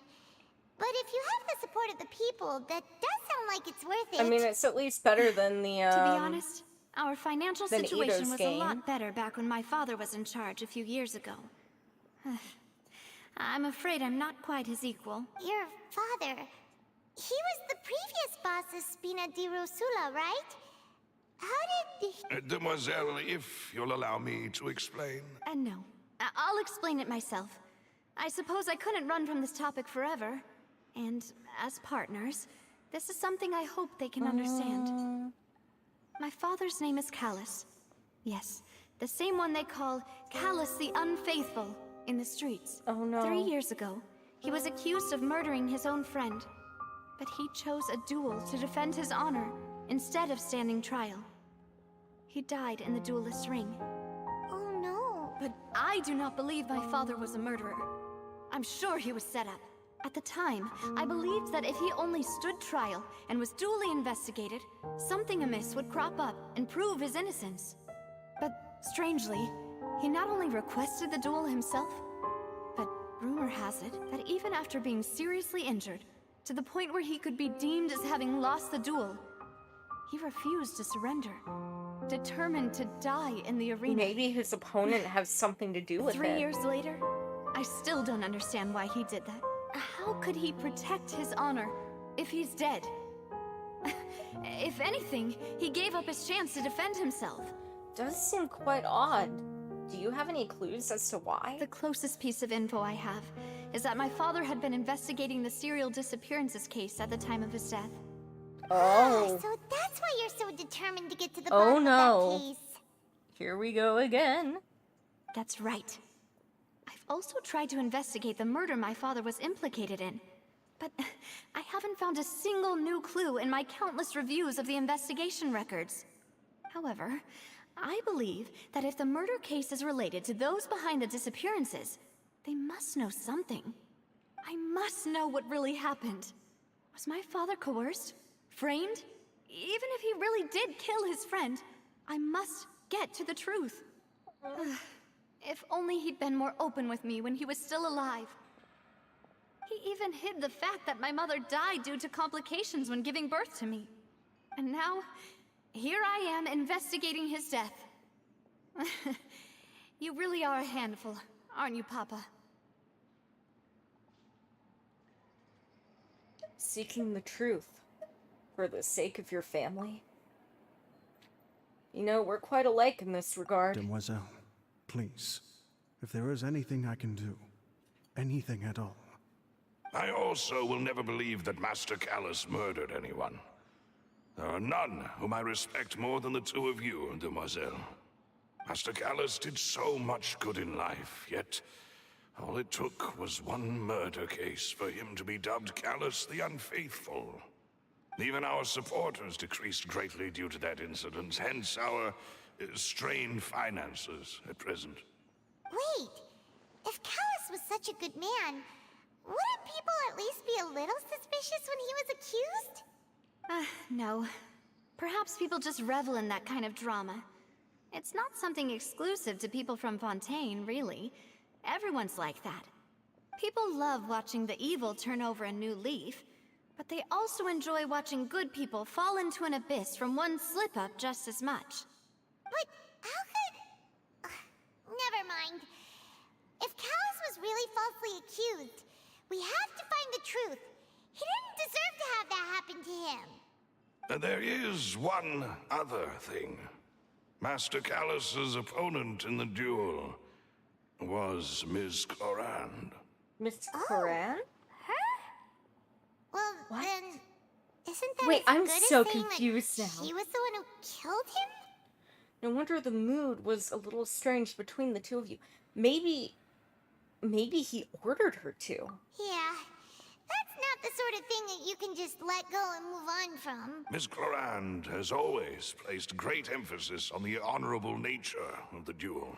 But if you have the support of the people, that does sound like it's worth it. I mean, it's at least better than the, To be honest, our financial than situation Ito's was game. a lot better back when my father was in charge a few years ago. I'm afraid I'm not quite his equal. Your father, he was the previous boss of Spina di Rosula, right? How did... Demoiselle, if you'll allow me to explain. No. I'll explain it myself. I suppose I couldn't run from this topic forever. And as partners, this is something I hope they can understand. My father's name is Callus. Yes, the same one they call Callus the Unfaithful in the streets. Oh no. 3 years ago, he was accused of murdering his own friend. But he chose a duel to defend his honor instead of standing trial. He died in the duelist's ring. Oh no. But I do not believe my father was a murderer. I'm sure he was set up. At the time, I believed that if he only stood trial and was duly investigated, something amiss would crop up and prove his innocence. But strangely, he not only requested the duel himself, but rumor has it that even after being seriously injured, to the point where he could be deemed as having lost the duel, he refused to surrender, determined to die in the arena. Maybe his opponent has something to do with 3 it. years later, I still don't understand why he did that. How could he protect his honor if he's dead? If anything, he gave up his chance to defend himself. Does seem quite odd. Do you have any clues as to why? The closest piece of info I have is that my father had been investigating the serial disappearances case at the time of his death. Oh. So that's why you're so determined to get to the Oh, bottom no. of that case. Here we go again. That's right. I've also tried to investigate the murder my father was implicated in, but I haven't found a single new clue in my countless reviews of the investigation records. However, I believe that if the murder case is related to those behind the disappearances, they must know something. I must know what really happened. Was my father coerced? Framed? Even if he really did kill his friend, I must get to the truth. If only he'd been more open with me when he was still alive. He even hid the fact that my mother died due to complications when giving birth to me. And now, here I am investigating his death. You really are a handful, aren't you, Papa? Seeking the truth for the sake of your family. You know, we're quite alike in this regard. Demoiselle, please, if there is anything I can do, anything at all. I also will never believe that Master Callus murdered anyone. There are none whom I respect more than the two of you, Demoiselle. Master Callus did so much good in life, yet all it took was one murder case for him to be dubbed Callus the Unfaithful. Even our supporters decreased greatly due to that incident, hence our strained finances at present. Wait, if Callus was such a good man, wouldn't people at least be a little suspicious when he was accused? No. Perhaps people just revel in that kind of drama. It's not something exclusive to people from Fontaine, really. Everyone's like that. People love watching the evil turn over a new leaf, but they also enjoy watching good people fall into an abyss from one slip-up just as much. But how could... never mind. If Callus was really falsely accused, we have to find the truth. He didn't deserve to have that happen to him. There is one other thing. Master Callus's opponent in the duel was Ms. Clorand. Miss Coran? Well, What? then... isn't that Wait, as I'm good as so saying confused that now. he was the one who killed him? No wonder the mood was a little strange between the two of you. Maybe he ordered her to. Yeah. That's not the sort of thing that you can just let go and move on from. Ms. Clorand has always placed great emphasis on the honorable nature of the duel.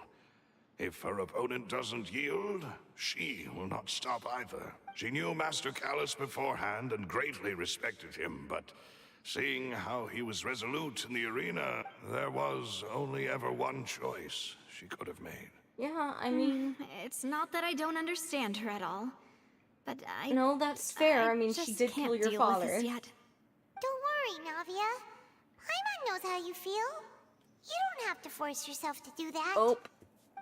If her opponent doesn't yield, she will not stop either. She knew Master Callus beforehand and greatly respected him, but seeing how he was resolute in the arena, there was only ever one choice she could have made. Yeah, I mean... It's not that I don't understand her at all, but No, that's fair. I mean, she just did can't kill your deal father. with this yet. Don't worry, Navia. Paimon knows how you feel. You don't have to force yourself to do that. Oh.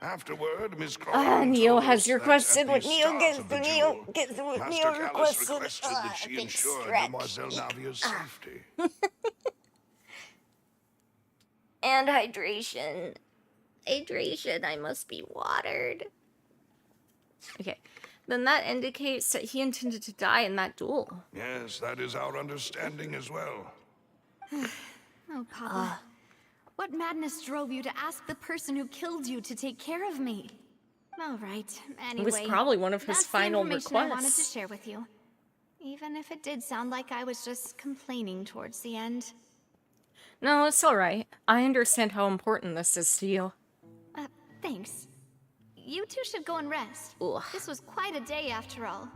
Afterward, Ms. Clorand Neo told has us that requested at the what Neo start gets. of the Neo duel, gets what Master Neo Callus requested. requested that she Big ensure stretch. Mademoiselle Navia's safety. And hydration. Hydration, I must be watered. Okay. Then that indicates that he intended to die in that duel. Yes, that is our understanding as well. Oh, Papa. What madness drove you to ask the person who killed you to take care of me? All right. Anyway, It was probably one of his that's final the information I wanted to requests. share with you. Even if it did sound like I was just complaining towards the end. No, it's alright. I understand how important this is to you. Thanks. You two should go and rest. Ugh. This was quite a day after all.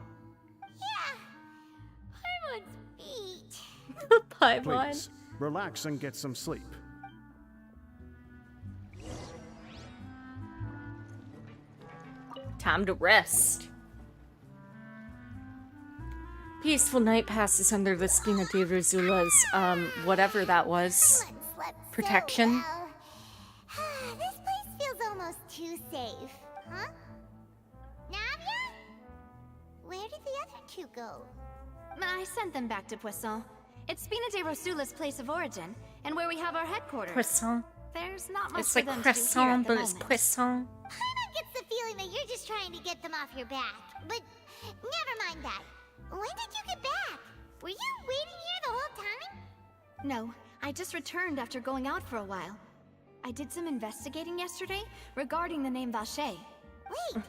Yeah. Paimon's beat. Pipeline. Please, relax and get some sleep. Time to rest. Peaceful night passes under the Spina de Rosula's, whatever that was. Paimon slept Protection. so well. This place feels almost too safe, huh? Navia? Where did the other two go? I sent them back to Poisson. It's Spina de Rosula's place of origin, and where we have our headquarters. Croissant. There's not much It's for like them to do here croissant, at the but it's moment. poisson. Paimon gets the feeling that you're just trying to get them off your back. But never mind that. When did you get back? Were you waiting here the whole time? No, I just returned after going out for a while. I did some investigating yesterday regarding the name Vache. Wait,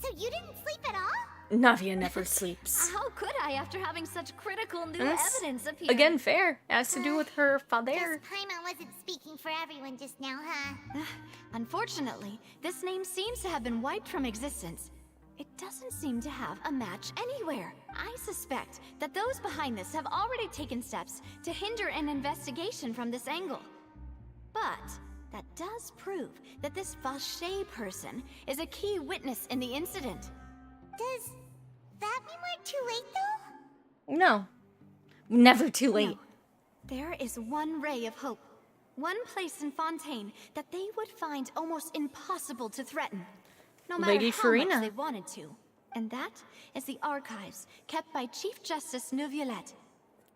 so you didn't sleep at all? Navia never sleeps. How could I after having such critical new That's, evidence appear? Again, fair. It has to do with her Guess father. Paimon wasn't speaking for everyone just now, huh? Unfortunately, this name seems to have been wiped from existence. It doesn't seem to have a match anywhere. I suspect that those behind this have already taken steps to hinder an investigation from this angle. But that does prove that this Vache person is a key witness in the incident. Does that mean we're too late, though? No. Never too late. No. There is one ray of hope. One place in Fontaine that they would find almost impossible to threaten, no matter Lady how much Farina. they wanted to. And that is the archives kept by Chief Justice Neuvillette.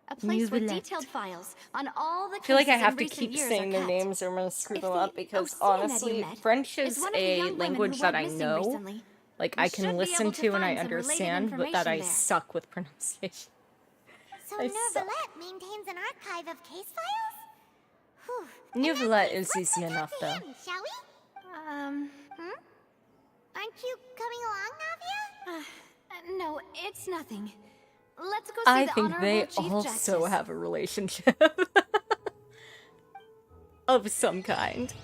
A place where Neuvillette. detailed files on all the I feel like I cases have in to recent keep years saying are their kept. names or I'm gonna screw If them the up because Osea that you honestly, met French is is one of the a young women language who that went I missing know. recently. Like, We I should can be listen able to to and I find some related understand, but that I information there. suck with pronunciation. So I suck. Neuvillette maintains an archive of case files? Whew. Neuvillette In that is case, easy let's enough, talk to though. him, shall we? Aren't you coming along, Navia? No, it's nothing. Let's go see I the think Honorable they Chief also Justice. have a relationship of some kind.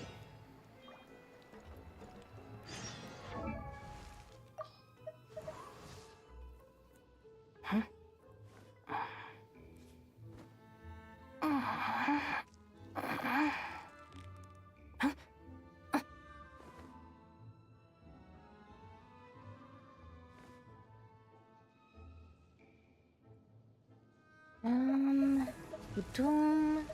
Doom.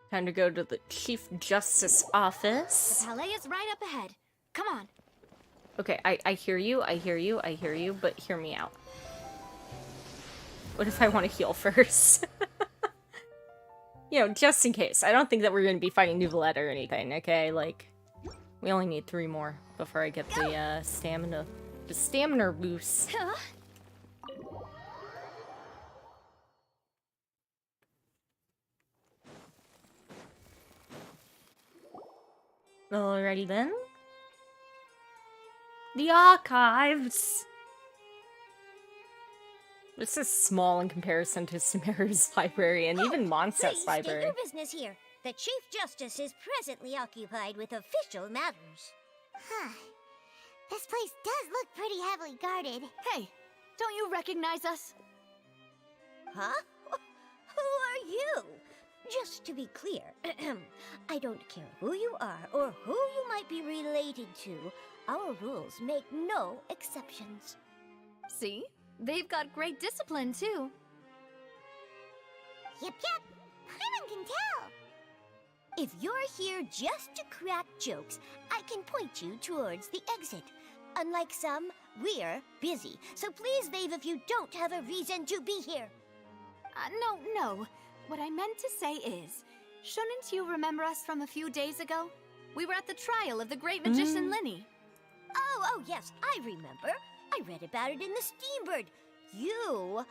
Time to go to the Chief Justice office. The Palais is right up ahead. Come on. Okay, I hear you, I hear you, I hear you, but hear me out. What if I want to heal first? You know, just in case. I don't think that we're going to be fighting Neuvillette or anything, okay? Like, we only need 3 more before I get the stamina boost. Huh? Alrighty then. The archives! This is small in comparison to Samara's library and even Mondstadt's Please library. state your business here. The Chief Justice is presently occupied with official matters. Huh. This place does look pretty heavily guarded. Hey, don't you recognize us? Huh? Who are you? Just to be clear, I don't care who you are or who you might be related to. Our rules make no exceptions. See? They've got great discipline, too. Yep. Paimon can tell. If you're here just to crack jokes, I can point you towards the exit. Unlike some, we're busy, so please leave if you don't have a reason to be here. No. What I meant to say is, shouldn't you remember us from a few days ago? We were at the trial of the great magician Linny. Oh, yes, I remember. I read about it in the Steambird. You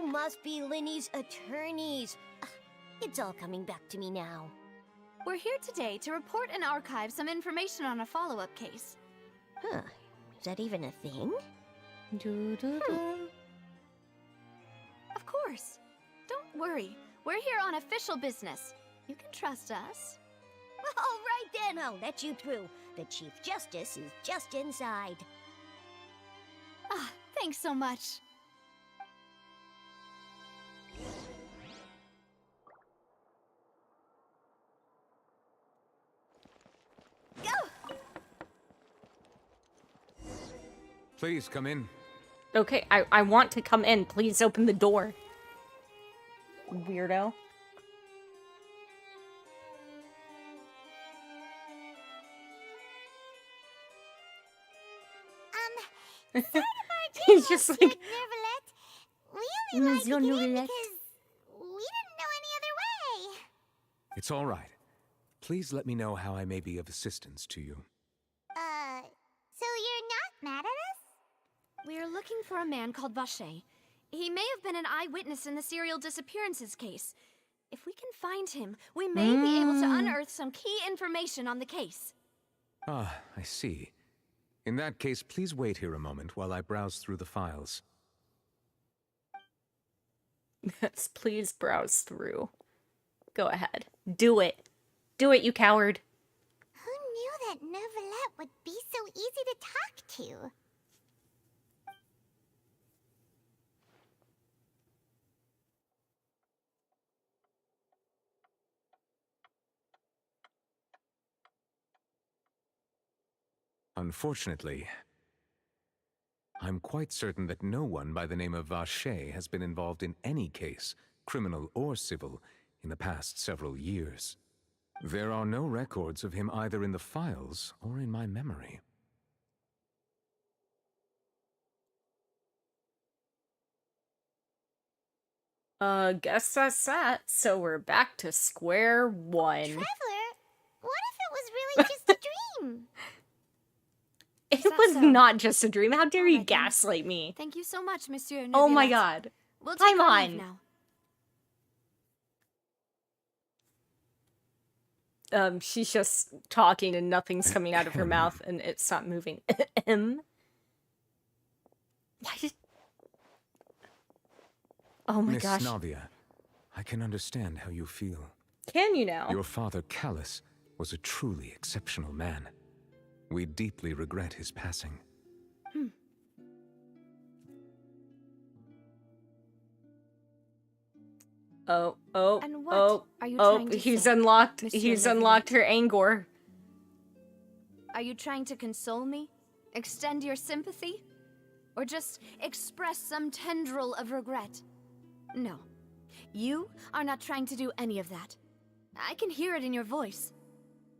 must be Linny's attorneys. It's all coming back to me now. We're here today to report and archive some information on a follow-up case. Huh, is that even a thing? Of course. Don't worry. We're here on official business. You can trust us. All right then, I'll let you through. The Chief Justice is just inside. Thanks so much. Please come in. Okay, I want to come in. Please open the door. Weirdo. Sort of our He's just Monsieur like, Neuvillette. We only Monsieur lied to get in Neuvillette. because we didn't know any other way. It's all right. Please let me know how I may be of assistance to you. So you're not mad at us? We're looking for a man called Vacher. He may have been an eyewitness in the serial disappearances case. If we can find him, we may be able to unearth some key information on the case. Ah, I see. In that case, please wait here a moment while I browse through the files. yes, please browse through. Go ahead. Do it. Do it, you coward. Who knew that Neuvillette would be so easy to talk to. Unfortunately, I'm quite certain that no one by the name of Vache has been involved in any case, criminal or civil, in the past several years. There are no records of him either in the files or in my memory. Guess that's that. So we're back to square one. Traveler, what if it was really just a dream? It that was so? not just a dream. How dare you Alright then. gaslight me? Thank you so much, Monsieur Oh my Neuvillette. god. We'll take our leave Paimon. now. She's just talking and nothing's coming out of her mouth and it's not moving. Why did... Oh my Miss gosh. Navia, I can understand how you feel. Can you now? Your father, Callus, was a truly exceptional man. We deeply regret his passing. Oh, And what are you trying to he's say, unlocked. Monsieur He's Neuvillette? unlocked her Angor. Are you trying to console me? Extend your sympathy? Or just express some tendril of regret? No. You are not trying to do any of that. I can hear it in your voice.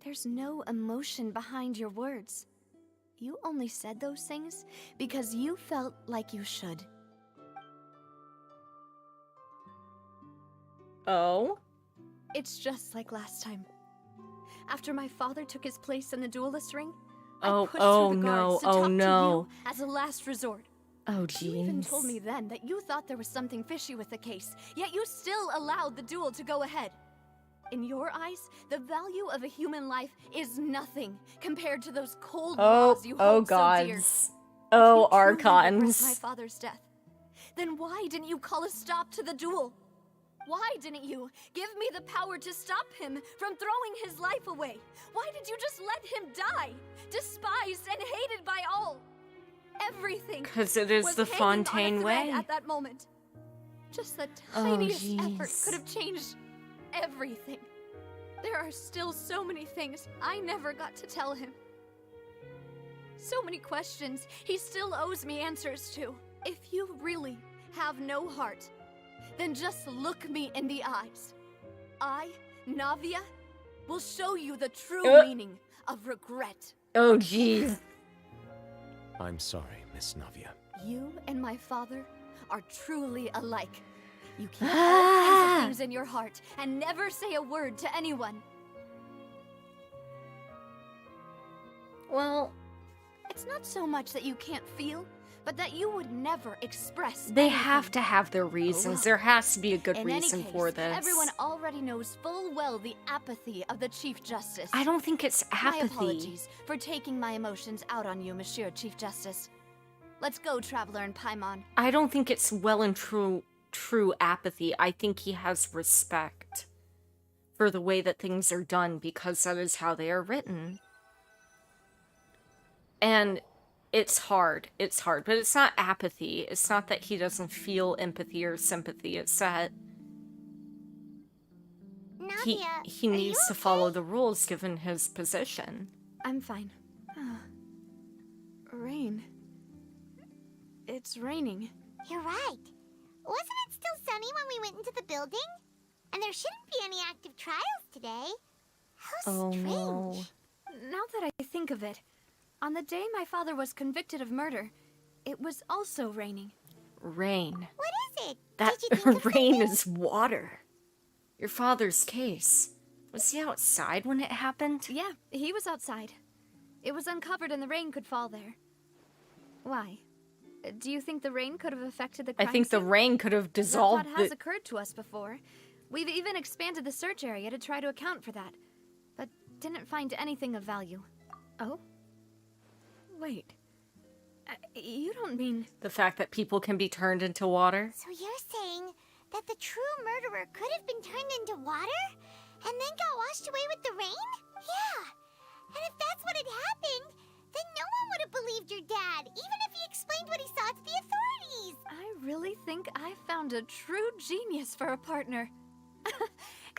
There's no emotion behind your words. You only said those things because you felt like you should. Oh? It's just like last time. After my father took his place in the duelist ring, Oh, I pushed oh through the no, guards to oh talk no. to you as a last resort. Oh You even told jeez. me then that you thought there was something fishy with the case, yet you still allowed the duel to go ahead. In your eyes, the value of a human life is nothing compared to those cold laws you hold so dear. gods. If Oh, you truly regret my archons. father's death, then why didn't you call a stop to the duel? Why didn't you give me the power to stop him from throwing his life away? Why did you just let him die, despised and hated by all? Everything. 'Cause it is was the hanging on a Fontaine thread way. At that moment, just the Oh, tiniest effort jeez. could have changed everything. There are still so many things I never got to tell him. So many questions he still owes me answers to. If you really have no heart, then just look me in the eyes. I, Navia, will show you the true meaning of regret. Oh jeez. I'm sorry, Miss Navia. You and my father are truly alike. You keep all kinds of things in your heart and never say a word to anyone. Well, It's not so much that you can't feel, but that you would never express they anything. have to have their reasons. well. There has to be a good In reason any case, for this. everyone already knows full well the apathy of the Chief Justice. I don't think it's My apathy. apologies for taking my emotions out on you, Monsieur Chief Justice. Let's go, Traveler and Paimon. I don't think it's well and true apathy. I think he has respect for the way that things are done because that is how they are written. And it's hard, but it's not apathy. It's not that he doesn't feel empathy or sympathy. It's that he Navia, are needs you to okay? follow the rules given his position. I'm fine. Rain. It's raining. You're right. Wasn't it still sunny when we went into the building? And there shouldn't be any active trials today. How Oh strange. no. Now that I think of it, on the day my father was convicted of murder, it was also raining. Rain. What is it? That Did you think of rain something? is water. Your father's case. Was he outside when it happened? Yeah, he was outside. It was uncovered and the rain could fall there. Why? Do you think the rain could have affected the I crime think the scene? rain could have That dissolved thought has the... occurred to us before. We've even expanded the search area to try to account for that, but didn't find anything of value. Oh? Wait. You don't mean... The fact that people can be turned into water? So you're saying that the true murderer could have been turned into water? And then got washed away with the rain? Yeah. And if that's what had happened, then no one would think I found a true genius for a partner.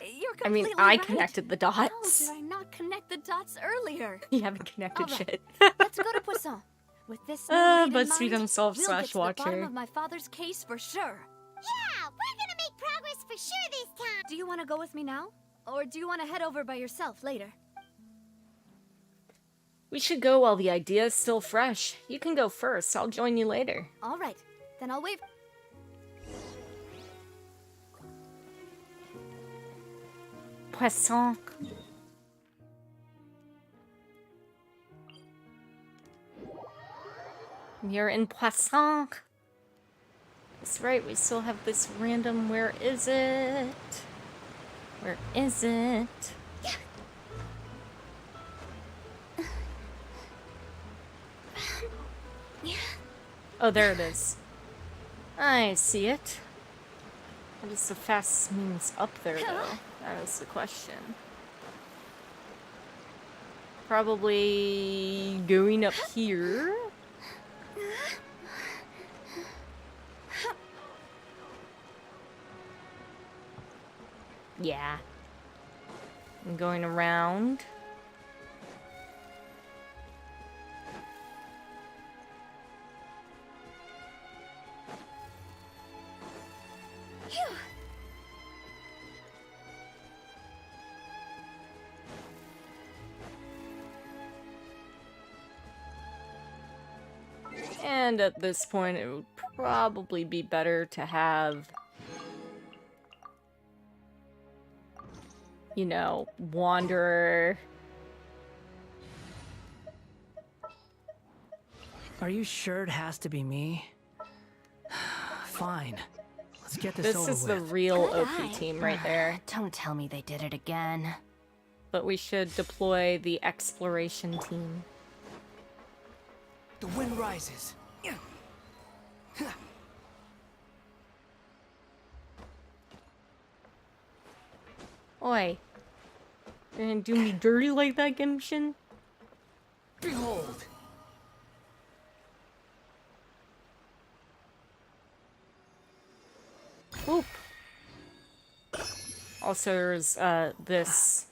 You're I mean, completely I right. connected the How dots. did I not connect the dots earlier? You haven't connected All right, shit. let's go to Poisson. With this new lead in BuzzFeed mind, himself we'll get to the bottom /Watcher. of my father's case for sure. Yeah, we're gonna make progress for sure this time. Do you want to go with me now? Or do you want to head over by yourself later? We should go while the idea is still fresh. You can go first. I'll join you later. All right, then I'll wait. Poisson. You're in Poisson. That's right, we still have this random. Where is it? Where is it? Oh, there it is. I see it. What is the fastest means up there, though? That is the question. Probably going up here. Yeah. I'm going around. And at this point, it would probably be better to have, you know, Wanderer. Are you sure it has to be me? Fine. Let's get this over This is with. the real Good OP eye. team right there. Don't tell me they did it again. But we should deploy the exploration team. The wind rises. Oi. You're gonna do me dirty like that, Genshin? Behold! Whoop. Also, there's, this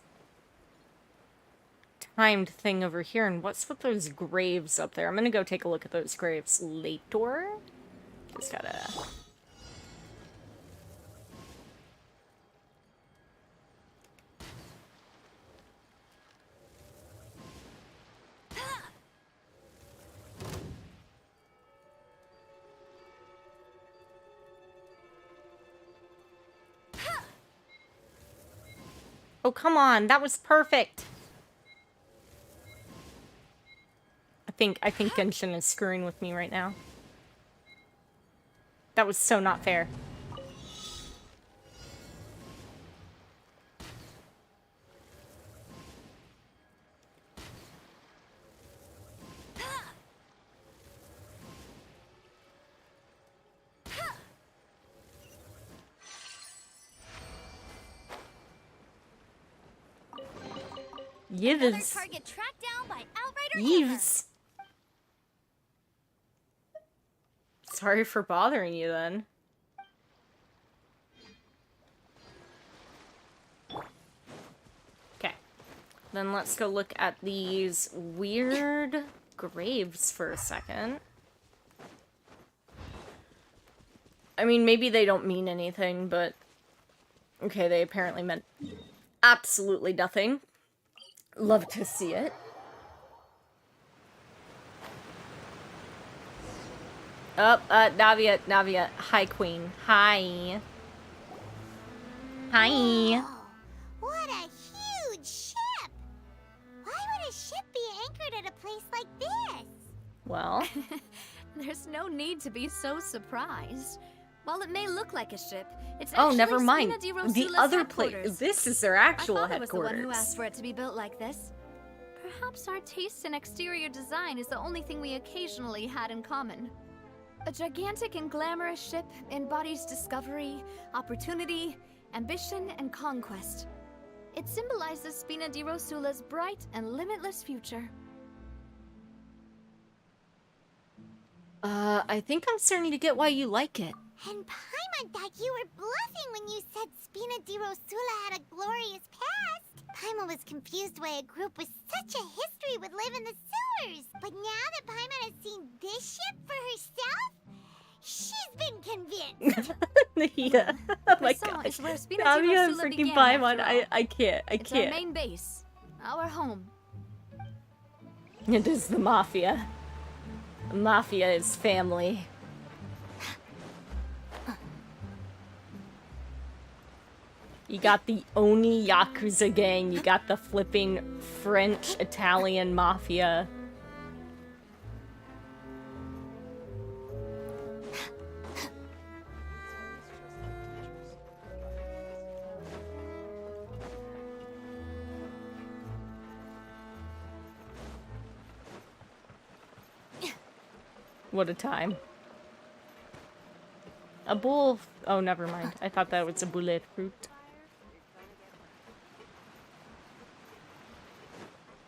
timed thing over here, and what's with those graves up there? I'm gonna go take a look at those graves later. Just gotta... Oh, come on, that was perfect! I think Genshin is screwing with me right now. That was so not fair. Another Yves. target tracked down by Outrider Yves. Sorry for bothering you then. Okay. Then let's go look at these weird graves for a second. I mean, maybe they don't mean anything, but... Okay, they apparently meant absolutely nothing. Love to see it. Oh, Navia. Hi, Queen. Hi. Hi. Whoa, what a huge ship! Why would a ship be anchored at a place like this? Well, There's no need to be so surprised. While it may look like a ship, it's oh, actually never mind. Spina di The Rosula's other place. headquarters. This is their My actual father was the one headquarters. who asked for it to be built like this. Perhaps our taste in exterior design is the only thing we occasionally had in common. A gigantic and glamorous ship embodies discovery, opportunity, ambition, and conquest. It symbolizes Spina di Rosula's bright and limitless future. I think I'm starting to get why you like it. And Paimon thought you were bluffing when you said Spina di Rosula had a glorious past. Paimon was confused why a group with such a history would live in the sewers. But now that Paimon has seen this ship for herself, she's been convinced. Yeah. Oh my Poisson gosh. is where Spina I'm di gonna Rosula freaking began, Paimon. after all. I can't. I It's our can't. main base, our home. It is the Mafia. The Mafia is family. You got the Oni Yakuza gang, you got the flipping French, Italian Mafia. What a time. A bull. Oh, never mind. I thought that was a bullet fruit.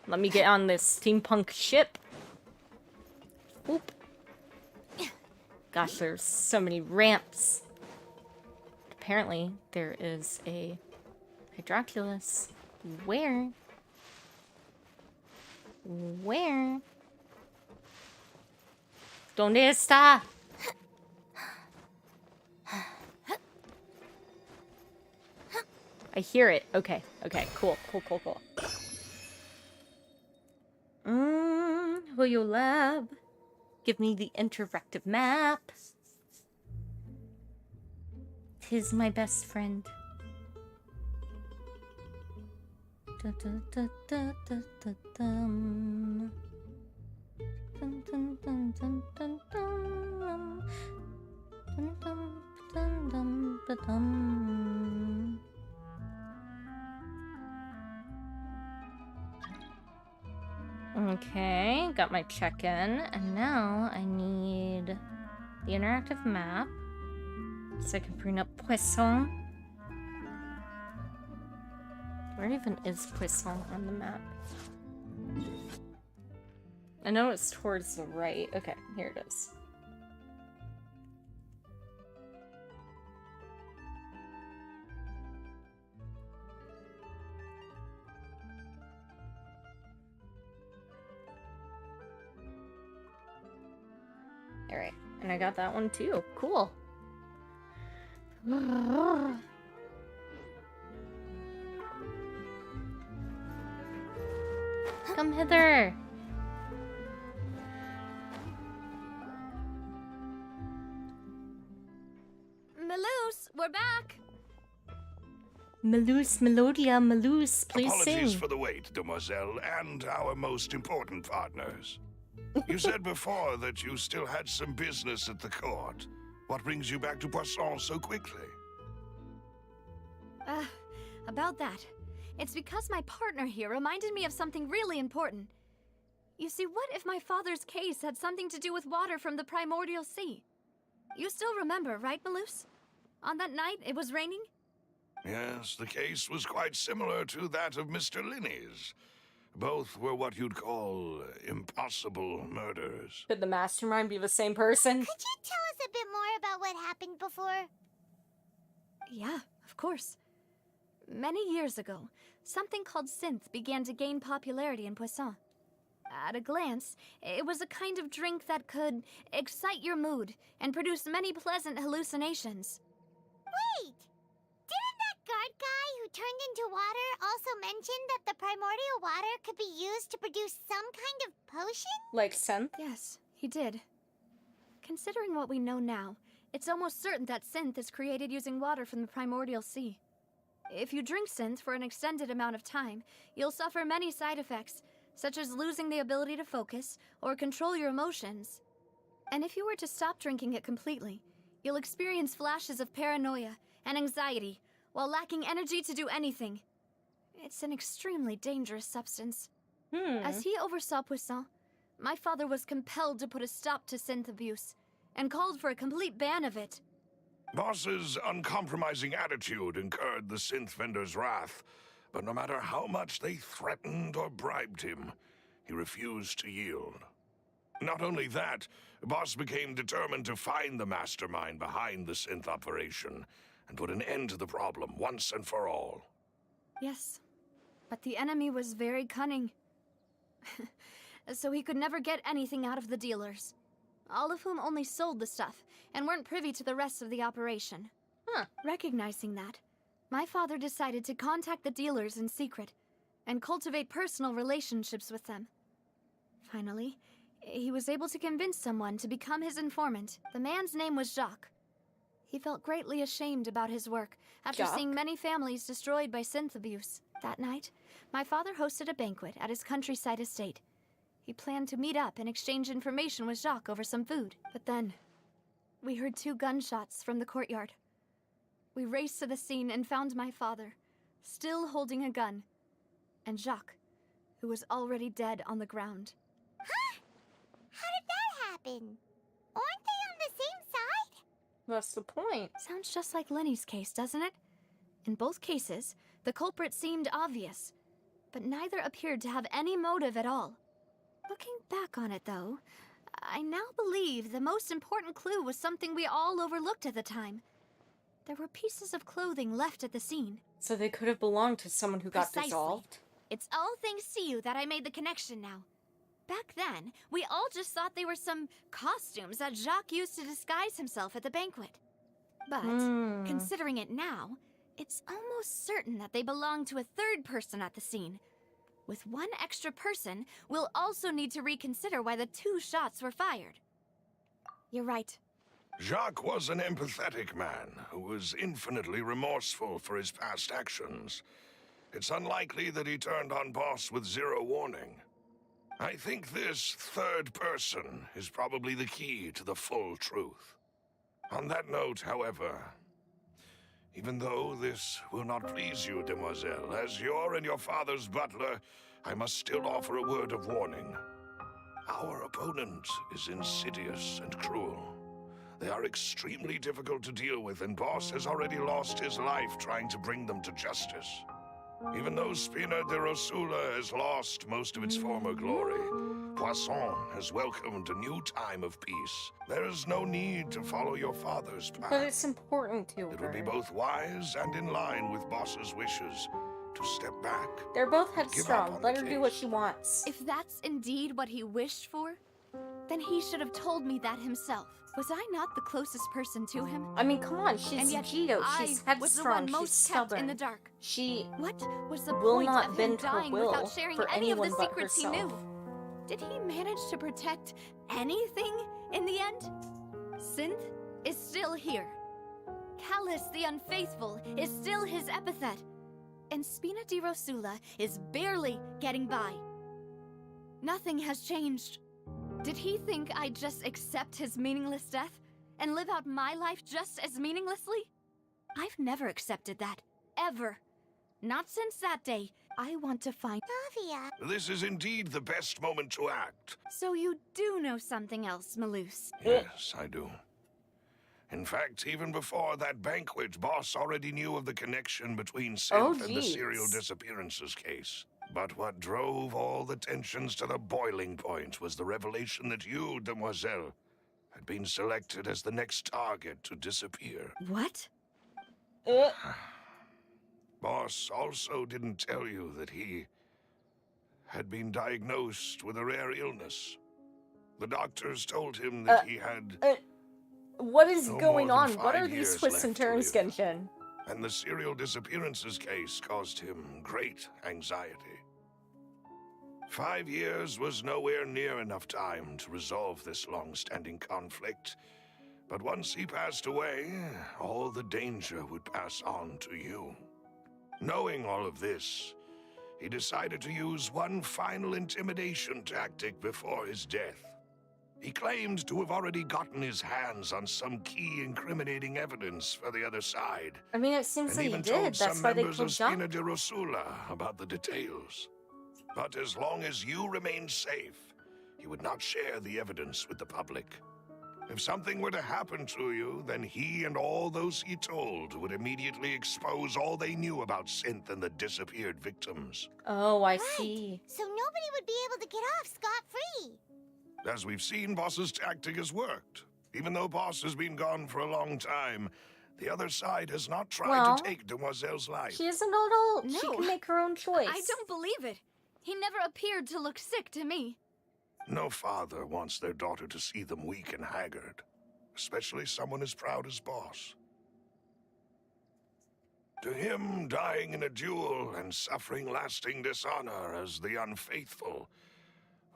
Let me get on this steampunk ship. Oop. Gosh, there's so many ramps. Apparently, there is a Hydroculus. Where? Where? ¿Dónde está? I hear it. Okay. Okay. Cool. Cool. Cool. Cool. Will you lab? Give me the interactive map. 'Tis my best friend. Da, da, da, da, da, da, dum. Dun, dun, dun, dun, dun, dun. Dun, dun, dun, dun, dun, dun. Okay, got my check-in, and now I need the interactive map so I can bring up Poisson. Where even is Poisson on the map? I know it's towards the right. Okay, here it is. Alright, and I got that one too. Cool. Come hither. Melus, we're back. Melus, Melodia, Melus, please Apologies sing. for the wait, demoiselle, and our most important partners. You said before that you still had some business at the court. What brings you back to Poisson so quickly? About that. It's because my partner here reminded me of something really important. You see, what if my father's case had something to do with water from the primordial sea? You still remember, right, Melus? On that night, it was raining? Yes, the case was quite similar to that of Mr. Linney's. Both were what you'd call impossible murders. Could the mastermind be the same person? Could you tell us a bit more about what happened before? Yeah, of course. Many years ago, something called synth began to gain popularity in Poisson. At a glance, it was a kind of drink that could excite your mood and produce many pleasant hallucinations. Wait! Didn't that guard guy who turned into water also mention that the primordial water could be used to produce some kind of potion? Like synth? Yes, he did. Considering what we know now, it's almost certain that synth is created using water from the primordial sea. If you drink synth for an extended amount of time, you'll suffer many side effects, such as losing the ability to focus or control your emotions. And if you were to stop drinking it completely, you'll experience flashes of paranoia and anxiety while lacking energy to do anything. It's an extremely dangerous substance. As he oversaw Poisson, my father was compelled to put a stop to synth abuse and called for a complete ban of it. Boss's uncompromising attitude incurred the synth vendor's wrath, but no matter how much they threatened or bribed him, he refused to yield. Not only that, Boss became determined to find the mastermind behind the synth operation and put an end to the problem once and for all. Yes, but the enemy was very cunning. So he could never get anything out of the dealers, all of whom only sold the stuff and weren't privy to the rest of the operation. Recognizing that, my father decided to contact the dealers in secret and cultivate personal relationships with them. Finally, he was able to convince someone to become his informant. The man's name was Jacques. He felt greatly ashamed about his work after seeing many families destroyed by synth abuse. That night, my father hosted a banquet at his countryside estate. He planned to meet up and exchange information with Jacques over some food. But then, we heard 2 gunshots from the courtyard. We raced to the scene and found my father, still holding a gun, and Jacques, who was already dead on the ground. Huh? How did that happen? Aren't they on the same side? What's the point? Sounds just like Lenny's case, doesn't it? In both cases, the culprit seemed obvious, but neither appeared to have any motive at all. Looking back on it, though, I now believe the most important clue was something we all overlooked at the time. There were pieces of clothing left at the scene. So they could have belonged to someone who got Precisely. dissolved? It's all thanks to you that I made the connection now. Back then, we all just thought they were some costumes that Jacques used to disguise himself at the banquet. But, considering it now, it's almost certain that they belong to a third person at the scene. With one extra person, we'll also need to reconsider why the 2 shots were fired. You're right. Jacques was an empathetic man who was infinitely remorseful for his past actions. It's unlikely that he turned on Boss with 0 warning. I think this third person is probably the key to the full truth. On that note, however, even though this will not please you, demoiselle, as your and your father's butler, I must still offer a word of warning. Our opponent is insidious and cruel. They are extremely difficult to deal with, and Boss has already lost his life trying to bring them to justice. Even though Spina de Rosula has lost most of its former glory, Poisson has welcomed a new time of peace. There is no need to follow your father's path. But it's important to It her. would be both wise and in line with Boss's wishes to step back. They're both Give up headstrong. on Let the her do what case. she wants. If that's indeed what he wished for, then he should have told me that himself. Was I not the closest person to him? I mean, come on, she's And yet, Geo. I She's was the headstrong. one She's most kept stubborn. in the dark. She What was the will point not of him bend her dying will without sharing for any of the anyone but secrets he herself. knew? Did he manage to protect anything in the end? Synth is still here. Callus the Unfaithful is still his epithet. And Spina di Rosula is barely getting by. Nothing has changed. Did he think I'd just accept his meaningless death and live out my life just as meaninglessly? I've never accepted that. Ever. Not since that day. I want to find... Navia. This is indeed the best moment to act. So you do know something else, Maloose. Yes, I do. In fact, even before that banquet, Boss already knew of the connection between Synth and the jeez. serial disappearances case. But what drove all the tensions to the boiling point was the revelation that you, demoiselle, had been selected as the next target to disappear. What? Boss also didn't tell you that he had been diagnosed with a rare illness. The doctors told him that he had... What is No going more on? than What 5 are these years twists and left to turns, live. Genshin? And the serial disappearances case caused him great anxiety. 5 years was nowhere near enough time to resolve this long-standing conflict. But once he passed away, all the danger would pass on to you. Knowing all of this, he decided to use one final intimidation tactic before his death. He claimed to have already gotten his hands on some key incriminating evidence for the other side. I mean, it seems And like he even did. told That's some why they members killed of Spina Jacques. de Rosula about the details. But as long as you remained safe, he would not share the evidence with the public. If something were to happen to you, then he and all those he told would immediately expose all they knew about Synth and the disappeared victims. Oh, I Right. see. So nobody would be able to get off scot-free. As we've seen, Boss's tactic has worked. Even though Boss has been gone for a long time, the other side has not tried Well, to take Demoiselle's life. She is an adult. She No. can make her own choice. I don't believe it. He never appeared to look sick to me. No father wants their daughter to see them weak and haggard, especially someone as proud as Boss. To him, dying in a duel and suffering lasting dishonor as the unfaithful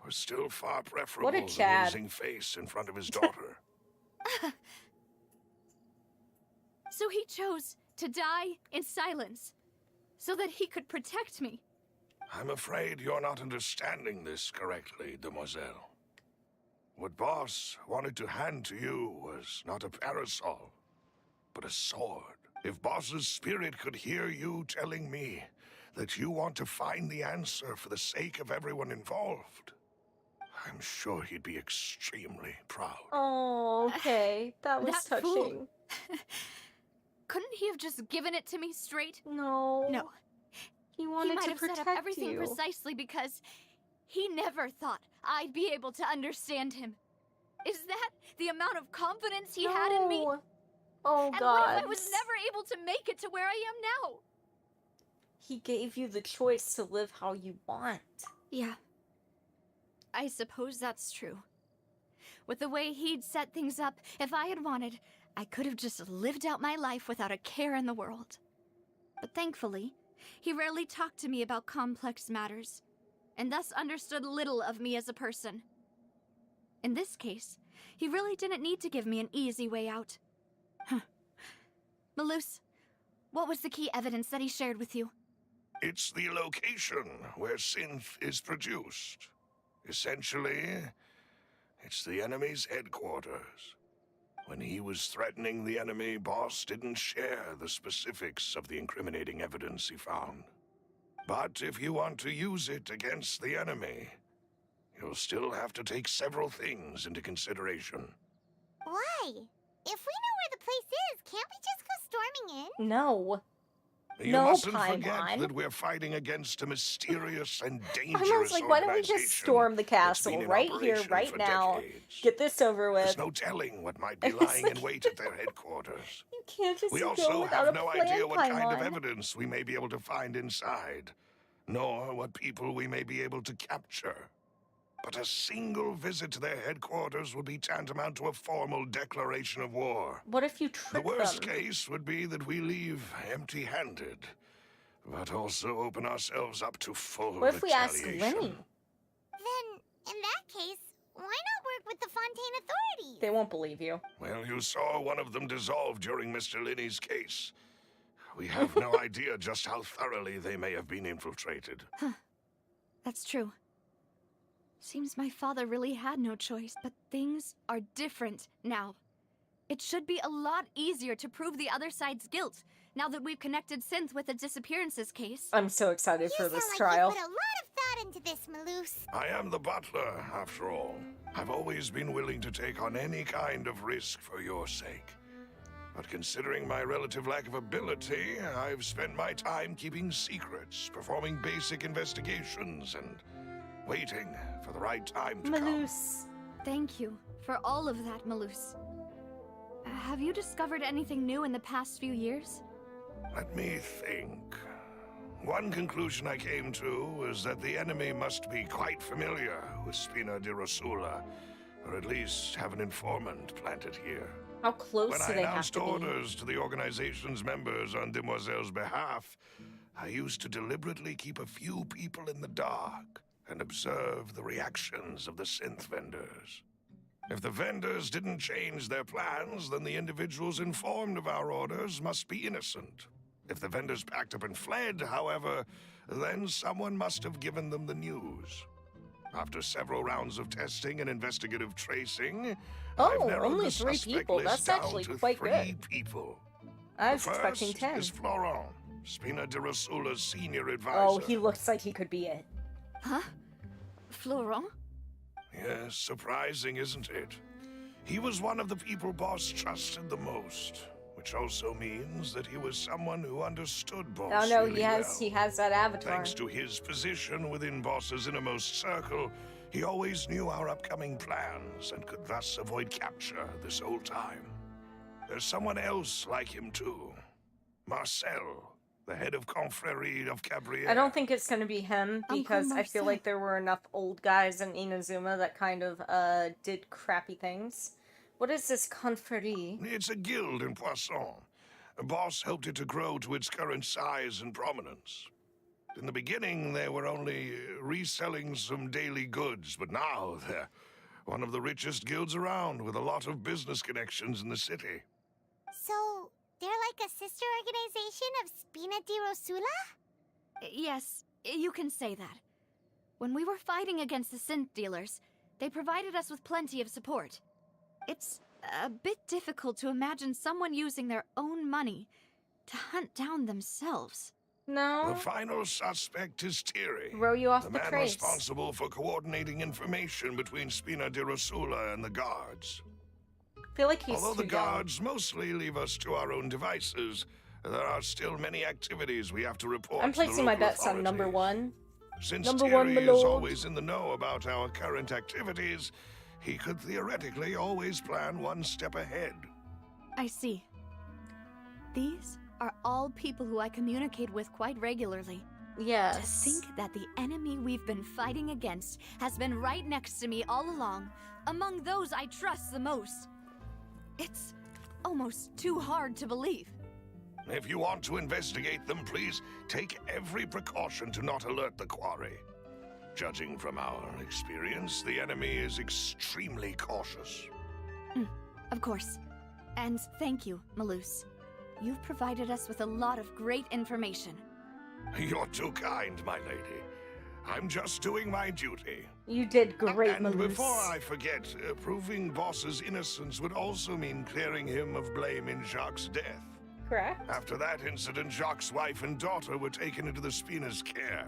was still far preferable than Chad. losing face in front of his daughter. So he chose to die in silence, so that he could protect me. I'm afraid you're not understanding this correctly, Demoiselle. What Boss wanted to hand to you was not a parasol, but a sword. If Boss's spirit could hear you telling me that you want to find the answer for the sake of everyone involved, I'm sure he'd be extremely proud. Oh, okay. That was That fool. touching. Couldn't he have just given it to me straight? No. No. He He wanted might to have set protect up everything you. precisely because he never thought I'd be able to understand him. Is that the amount of confidence he had in me? No. Oh, And God. what if I was never able to make it to where I am now? He gave you the choice to live how you want. Yeah. I suppose that's true. With the way he'd set things up, if I had wanted, I could have just lived out my life without a care in the world. But thankfully, he rarely talked to me about complex matters, and thus understood little of me as a person. In this case, he really didn't need to give me an easy way out. Huh. Malus, what was the key evidence that he shared with you? It's the location where synth is produced. Essentially, it's the enemy's headquarters. When he was threatening the enemy, Boss didn't share the specifics of the incriminating evidence he found. But if you want to use it against the enemy, you'll still have to take several things into consideration. Why? If we know where the place is, can't we just go storming in? No. You No, mustn't Paimon. forget that we're fighting against a mysterious and dangerous Paimon's like, why don't we just organization storm the that's been castle in right here, operation right for now? decades. Get this over with. There's no telling what might be It's lying in like- wait at their headquarters. You can't just We go also without have a no plan, idea what kind of Paimon. evidence we may be able to find inside, nor what people we may be able to capture. But a single visit to their headquarters would be tantamount to a formal declaration of war. What if you The trick worst them? case would be that we leave empty-handed, but also open ourselves up to full What if we ask retaliation. Lenny? Then, in that case, why not work with the Fontaine authorities? They won't believe you. Well, you saw one of them dissolve during Mr. Linney's case. We have no idea just how thoroughly they may have been infiltrated. That's true. Seems my father really had no choice, but things are different now. It should be a lot easier to prove the other side's guilt, now that we've connected Synth with the disappearances case. I'm so excited You for this sound like trial. you put a lot of thought into this, Malus. I am the butler, after all. I've always been willing to take on any kind of risk for your sake. But considering my relative lack of ability, I've spent my time keeping secrets, performing basic investigations, and waiting for the right time to come. Malus. Thank you for all of that, Malus. Have you discovered anything new in the past few years? Let me think. One conclusion I came to was that the enemy must be quite familiar with Spina di Rosula, or at least have an informant planted here. How close When do I they have announced to be? orders to the organization's members on Demoiselle's behalf, I used to deliberately keep a few people in the dark and observe the reactions of the synth vendors. If the vendors didn't change their plans, then the individuals informed of our orders must be innocent. If the vendors packed up and fled, however, then someone must have given them the news. After several rounds of testing and investigative tracing, I've Oh, narrowed only the 3 suspect people. list That's down actually to quite 3 good. people. I was The expecting first 10. is Florent, Spina di Rosula's senior advisor. Oh, he looks like he could be it. Huh? Florent? Yes, surprising, isn't it? He was one of the people Boss trusted the most, which also means that he was someone who understood Boss Oh no, really he has well. that avatar. Thanks to his position within Boss's innermost circle, He always knew our upcoming plans and could thus avoid capture this whole time. There's someone else like him too. Marcel, the head of Confrérie of Cabriere. I don't think it's gonna be him, because I feel Marcel. like there were enough old guys in Inazuma that kind of, did crappy things. What is this Confrérie? It's a guild in Poisson. A boss helped it to grow to its current size and prominence. In the beginning, they were only reselling some daily goods, but now they're one of the richest guilds around, with a lot of business connections in the city. So, they're like a sister organization of Spina di Rosula? Yes, you can say that. When we were fighting against the synth dealers, they provided us with plenty of support. It's a bit difficult to imagine someone using their own money to hunt down themselves. No? The final suspect is Thierry, Throw you off the the man trace. responsible for coordinating information between Spina di Rosula and the guards. I feel like he's Although too the young. guards mostly leave us to our own devices, there are still many activities we have to report. I'm to the placing my local bets on number authorities. 1. Since Number Thierry one, my is lord. always in the know about our current activities, he could theoretically always plan one step ahead. I see. These are all people who I communicate with quite regularly. Yes. To think that the enemy we've been fighting against has been right next to me all along, among those I trust the most. It's almost too hard to believe. If you want to investigate them, please take every precaution to not alert the quarry. Judging from our experience, the enemy is extremely cautious. Of course. And thank you, Malus. You've provided us with a lot of great information. You're too kind, my lady. I'm just doing my duty. You did great, And Malus. before I forget, proving Boss's innocence would also mean clearing him of blame in Jacques' death. Correct? After that incident, Jacques' wife and daughter were taken into the Spina's care.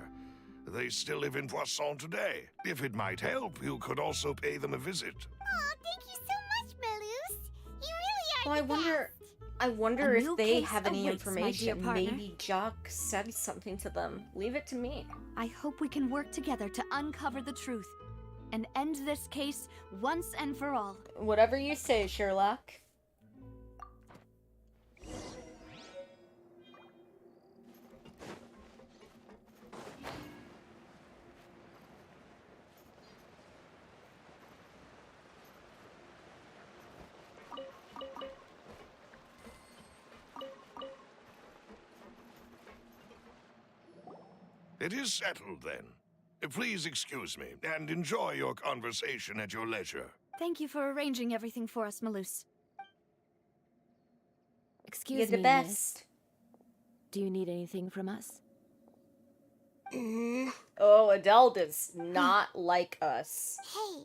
They still live in Poisson today. If it might help, you could also pay them a visit. Oh, thank you so much, Malus. You really Well, are I the wonder... best. I wonder A if new they case have any awaits, my dear information. partner. Maybe Jock said something to them. Leave it to me. I hope we can work together to uncover the truth and end this case once and for all. Whatever you say, Sherlock. It is settled, then. Please excuse me, and enjoy your conversation at your leisure. Thank you for arranging everything for us, Malus. Excuse You're the me, best. miss. Do you need anything from us? Oh, Adele does not like us. Hey,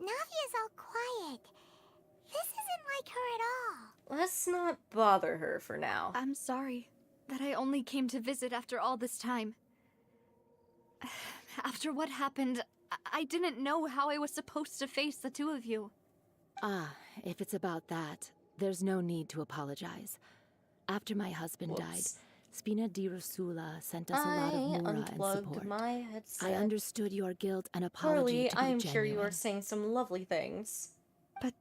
Navia's all quiet. This isn't like her at all. Let's not bother her for now. I'm sorry that I only came to visit after all this time. After what happened, I didn't know how I was supposed to face the two of you. Ah, if it's about that, there's no need to apologize. After my husband died, Whoops. Spina di Rosula sent us a lot of I mura and unplugged support. my headset. I understood your guilt and apology Carly, to be I am sure you are genuine. saying some lovely things. But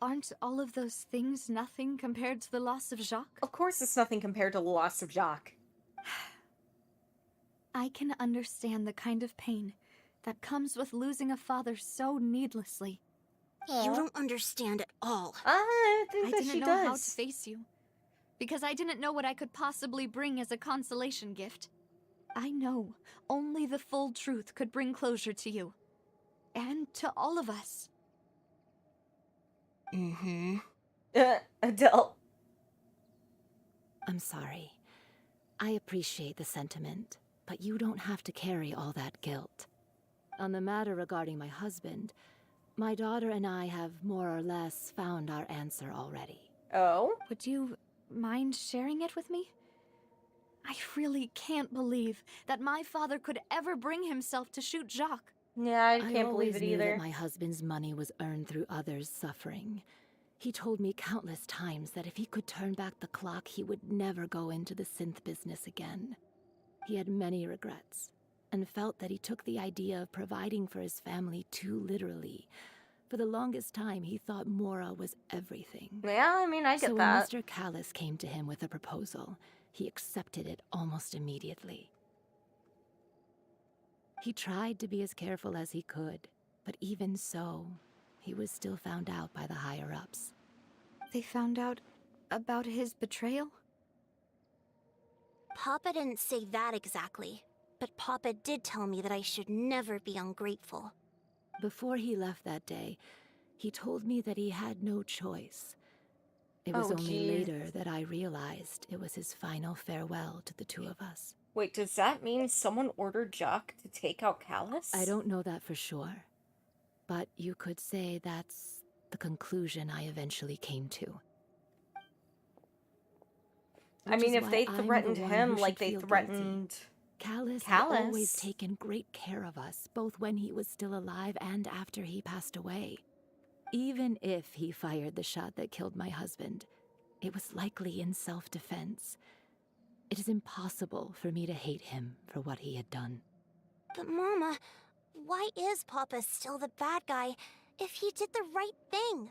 aren't all of those things nothing compared to the loss of Jacques? Of course it's nothing compared to the loss of Jacques. I can understand the kind of pain that comes with losing a father so needlessly. You don't understand at all. I think I that didn't she know does. how to face you, because I didn't know what I could possibly bring as a consolation gift. I know only the full truth could bring closure to you, and to all of us. Adele. I'm sorry. I appreciate the sentiment, but you don't have to carry all that guilt. On the matter regarding my husband, my daughter and I have more or less found our answer already. Oh? Would you mind sharing it with me? I really can't believe that my father could ever bring himself to shoot Jacques. Yeah, I I can't always believe it knew either. that my husband's money was earned through others' suffering. He told me countless times that if he could turn back the clock, he would never go into the synth business again. He had many regrets, and felt that he took the idea of providing for his family too literally. For the longest time, he thought Mora was everything. Yeah, I mean, I get so that. when Mr. Callis came to him with a proposal, he accepted it almost immediately. He tried to be as careful as he could, but even so, he was still found out by the higher-ups. They found out about his betrayal? Papa didn't say that exactly, but Papa did tell me that I should never be ungrateful. Before he left that day, he told me that he had no choice. It was only later that I realized it was his final farewell to the two of us. Wait, does that mean someone ordered Jacques to take out Callis? I don't know that for sure, but you could say that's the conclusion I eventually came to. I mean, if they threatened him like they threatened Callis had always taken great care of us, both when he was still alive and after he passed away. Even if he fired the shot that killed my husband, it was likely in self-defense. It is impossible for me to hate him for what he had done. But Mama, why is Papa still the bad guy if he did the right thing?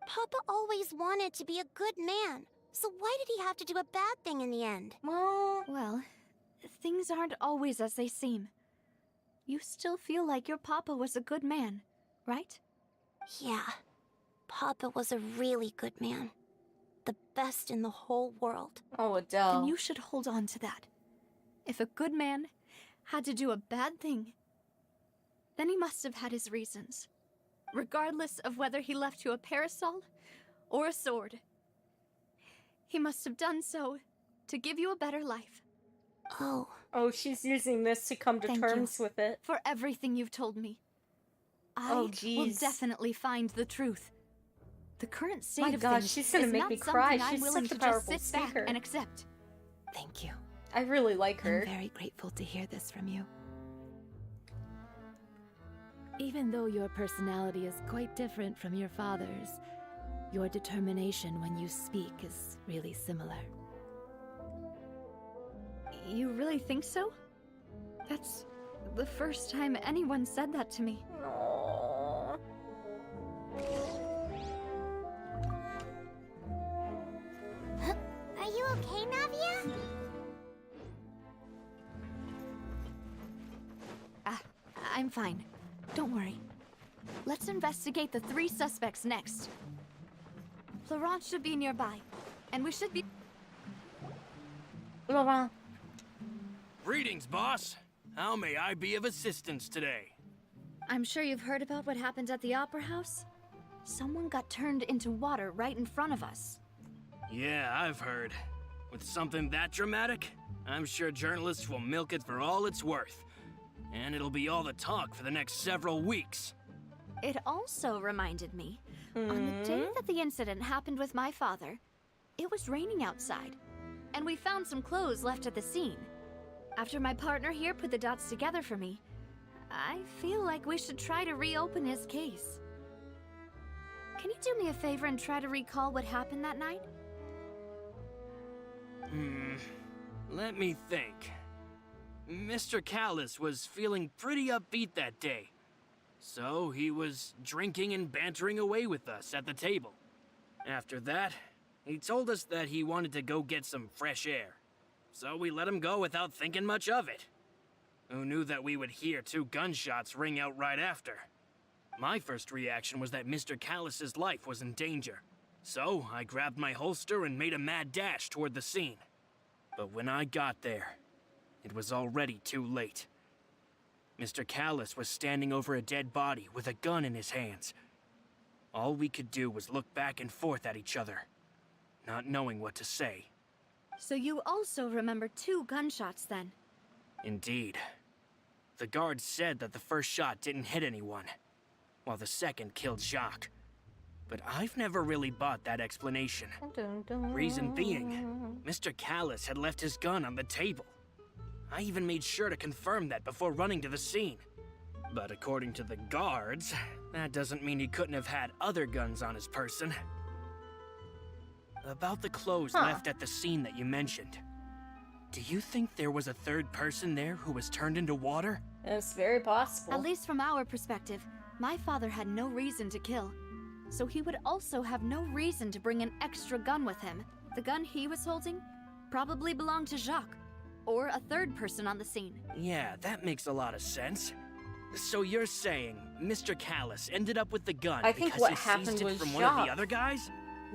Papa always wanted to be a good man, so why did he have to do a bad thing in the end? Well, things aren't always as they seem. You still feel like your papa was a good man, right? Yeah, Papa was a really good man. The best in the whole world. Oh, Adele. Then you should hold on to that. If a good man had to do a bad thing, then he must have had his reasons. Regardless of whether he left you a parasol or a sword. He must have done so to give you a better life. Oh. Oh, she's using this to come to terms with it. For everything you've told me. I will definitely find the truth. The current state of things she's gonna is make not me cry. something She's I'm willing such a to just powerful sit back speaker. and accept. Thank you. I really like her. I'm very grateful to hear this from you. Even though your personality is quite different from your father's, your determination when you speak is really similar. You really think so? That's the first time anyone said that to me. Aww. Are you okay, Navia? I'm fine. Don't worry. Let's investigate the 3 suspects next. Florent should be nearby, and we should be... Laurent. Greetings, boss. How may I be of assistance today? I'm sure you've heard about what happened at the Opera House? Someone got turned into water right in front of us. Yeah, I've heard. With something that dramatic, I'm sure journalists will milk it for all it's worth. And it'll be all the talk for the next several weeks. It also reminded me, on the day that the incident happened with my father, it was raining outside, and we found some clothes left at the scene. After my partner here put the dots together for me, I feel like we should try to reopen his case. Can you do me a favor and try to recall what happened that night? Let me think. Mr. Callis was feeling pretty upbeat that day. So he was drinking and bantering away with us at the table. After that, he told us that he wanted to go get some fresh air. So we let him go without thinking much of it. Who knew that we would hear 2 gunshots ring out right after? My first reaction was that Mr. Callis's life was in danger. So I grabbed my holster and made a mad dash toward the scene. But when I got there, it was already too late. Mr. Callis was standing over a dead body with a gun in his hands. All we could do was look back and forth at each other, not knowing what to say. So you also remember 2 gunshots then? Indeed. The guard said that the first shot didn't hit anyone, while the second killed Jacques. But I've never really bought that explanation. Reason being, Mr. Callis had left his gun on the table. I even made sure to confirm that before running to the scene. But according to the guards, that doesn't mean he couldn't have had other guns on his person. About the clothes left at the scene that you mentioned. Do you think there was a third person there who was turned into water? It's very possible. At least from our perspective, my father had no reason to kill. So he would also have no reason to bring an extra gun with him. The gun he was holding probably belonged to Jacques, or a third person on the scene. Yeah, that makes a lot of sense. So you're saying Mr. Callus ended up with the gun I think because what he happened seized it was from one of Jacques the other guys?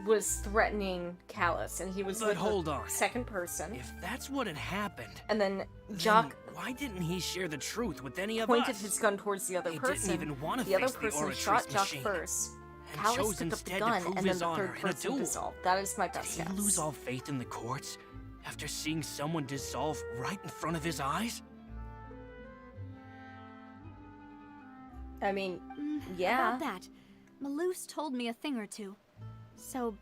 Was threatening Callus, and he was But with hold the on. second person. If that's what had happened, And then then Jacques why didn't he share the truth with any of pointed us? his gun towards the other He person. didn't even want to The other face the person Oratrice shot Jacques machine, first. and Callus chose picked up the instead to gun, prove and then his the honor third in a person duel. dissolved. That is my Did best he guess. lose all faith in the courts after seeing someone dissolve right in front of his eyes? I mean, yeah. About that, Malus told me a thing or two. So,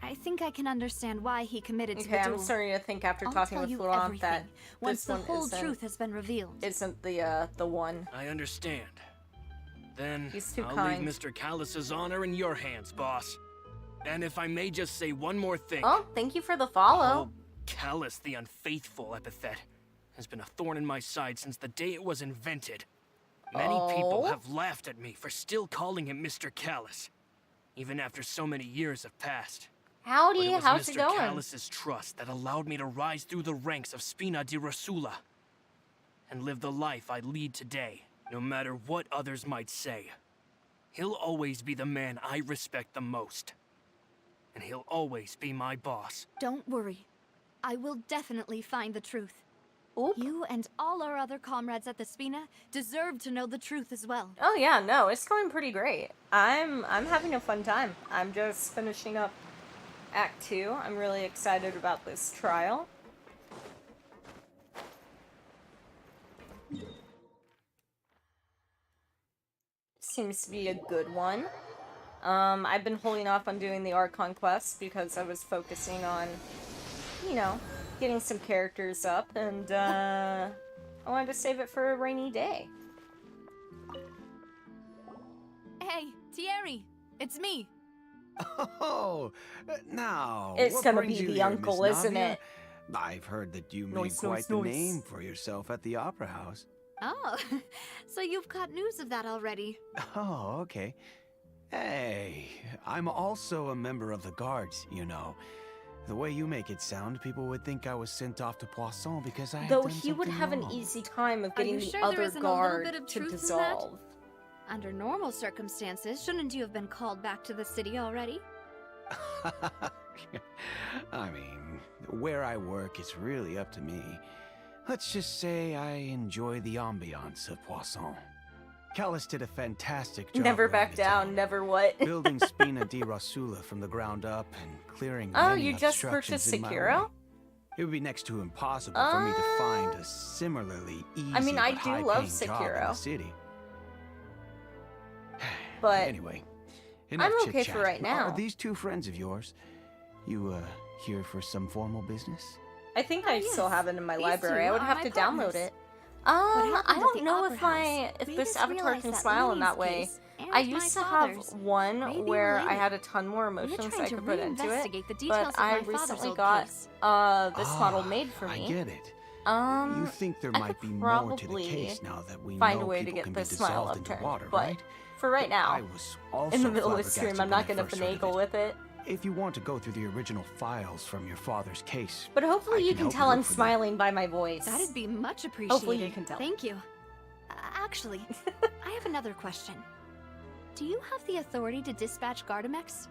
I think I can understand why he committed to Okay, the I'm duel. starting to think after I'll talking tell with you Florent everything that once this the one whole truth has been revealed. isn't the one. I understand. Then He's too I'll kind. leave Mr. Callus's honor in your hands, boss. And if I may just say one more thing. Oh, thank you for the follow. Oh, Callus the Unfaithful epithet has been a thorn in my side since the day it was invented. Many people have laughed at me for still calling him Mr. Callus, even after so many years have passed. Howdy, But it was how's Mr. it going? Callus's trust that allowed me to rise through the ranks of Spina di Rosula and live the life I lead today, no matter what others might say. He'll always be the man I respect the most. And he'll always be my boss. Don't worry. I will definitely find the truth. Oop. You and all our other comrades at the Spina deserve to know the truth as well. Oh yeah, no, it's going pretty great. I'm having a fun time. I'm just finishing up Act 2. I'm really excited about this trial. Seems to be a good one. I've been holding off on doing the Archon quest because I was focusing on, you know, getting some characters up, and I wanted to save it for a rainy day. Hey, Thierry, it's me. Oh, now. It's what gonna brings be you the here, uncle, Miss isn't Navia? it? I've heard that you made Noise, quite noise, the noise. name for yourself at the Opera House. Oh, so you've got news of that already. Oh, okay. Hey, I'm also a member of the guards, you know. The way you make it sound, people would think I was sent off to Poisson because I had Though done he would something have an wrong. easy time of Are you getting the sure there other isn't a little guard bit of to truth in that? dissolve. Under normal circumstances, shouldn't you have been called back to the city already? I mean, where I work is really up to me. Let's just say I enjoy the ambiance of Poisson. Callus did a fantastic job. Never running back the down, town, never what. building Spina di Rosula from the ground up and clearing Oh, many you just obstructions purchased in my Sekiro? way. It would be next to impossible for me to find a similarly easy I mean, I but do love high-paying job in Sekiro. the city. But Anyway, I'm enough okay for chit-chat. right now. Are these two friends of yours? You, here for some formal business? I think Oh, I still yes. have it in my These library. two I would are have my to partners. download it. happened I at don't the know Opera if my House if made this us avatar realize can that smile in Lily's that way. case and I my used to father's have one may be where I related. had a ton more We're emotions trying I to could put into it, reinvestigate the details but of I my father's recently old got case. this model made for I me. get it. Um, You think there I might could be more to the probably case now that we find know a way to people get can be the smile dissolved into upturned, water, but right? for right now, I was also in the middle of the stream, flabbergasted I'm when not I gonna first heard of finagle it. with it. If you want to go through the original files from your father's case, But hopefully I you can can help tell you I'm look for them. smiling by my voice. That'd be much appreciated. Hopefully you can tell. Thank you. Actually, I have another question. Do you have the authority to dispatch Gardamex?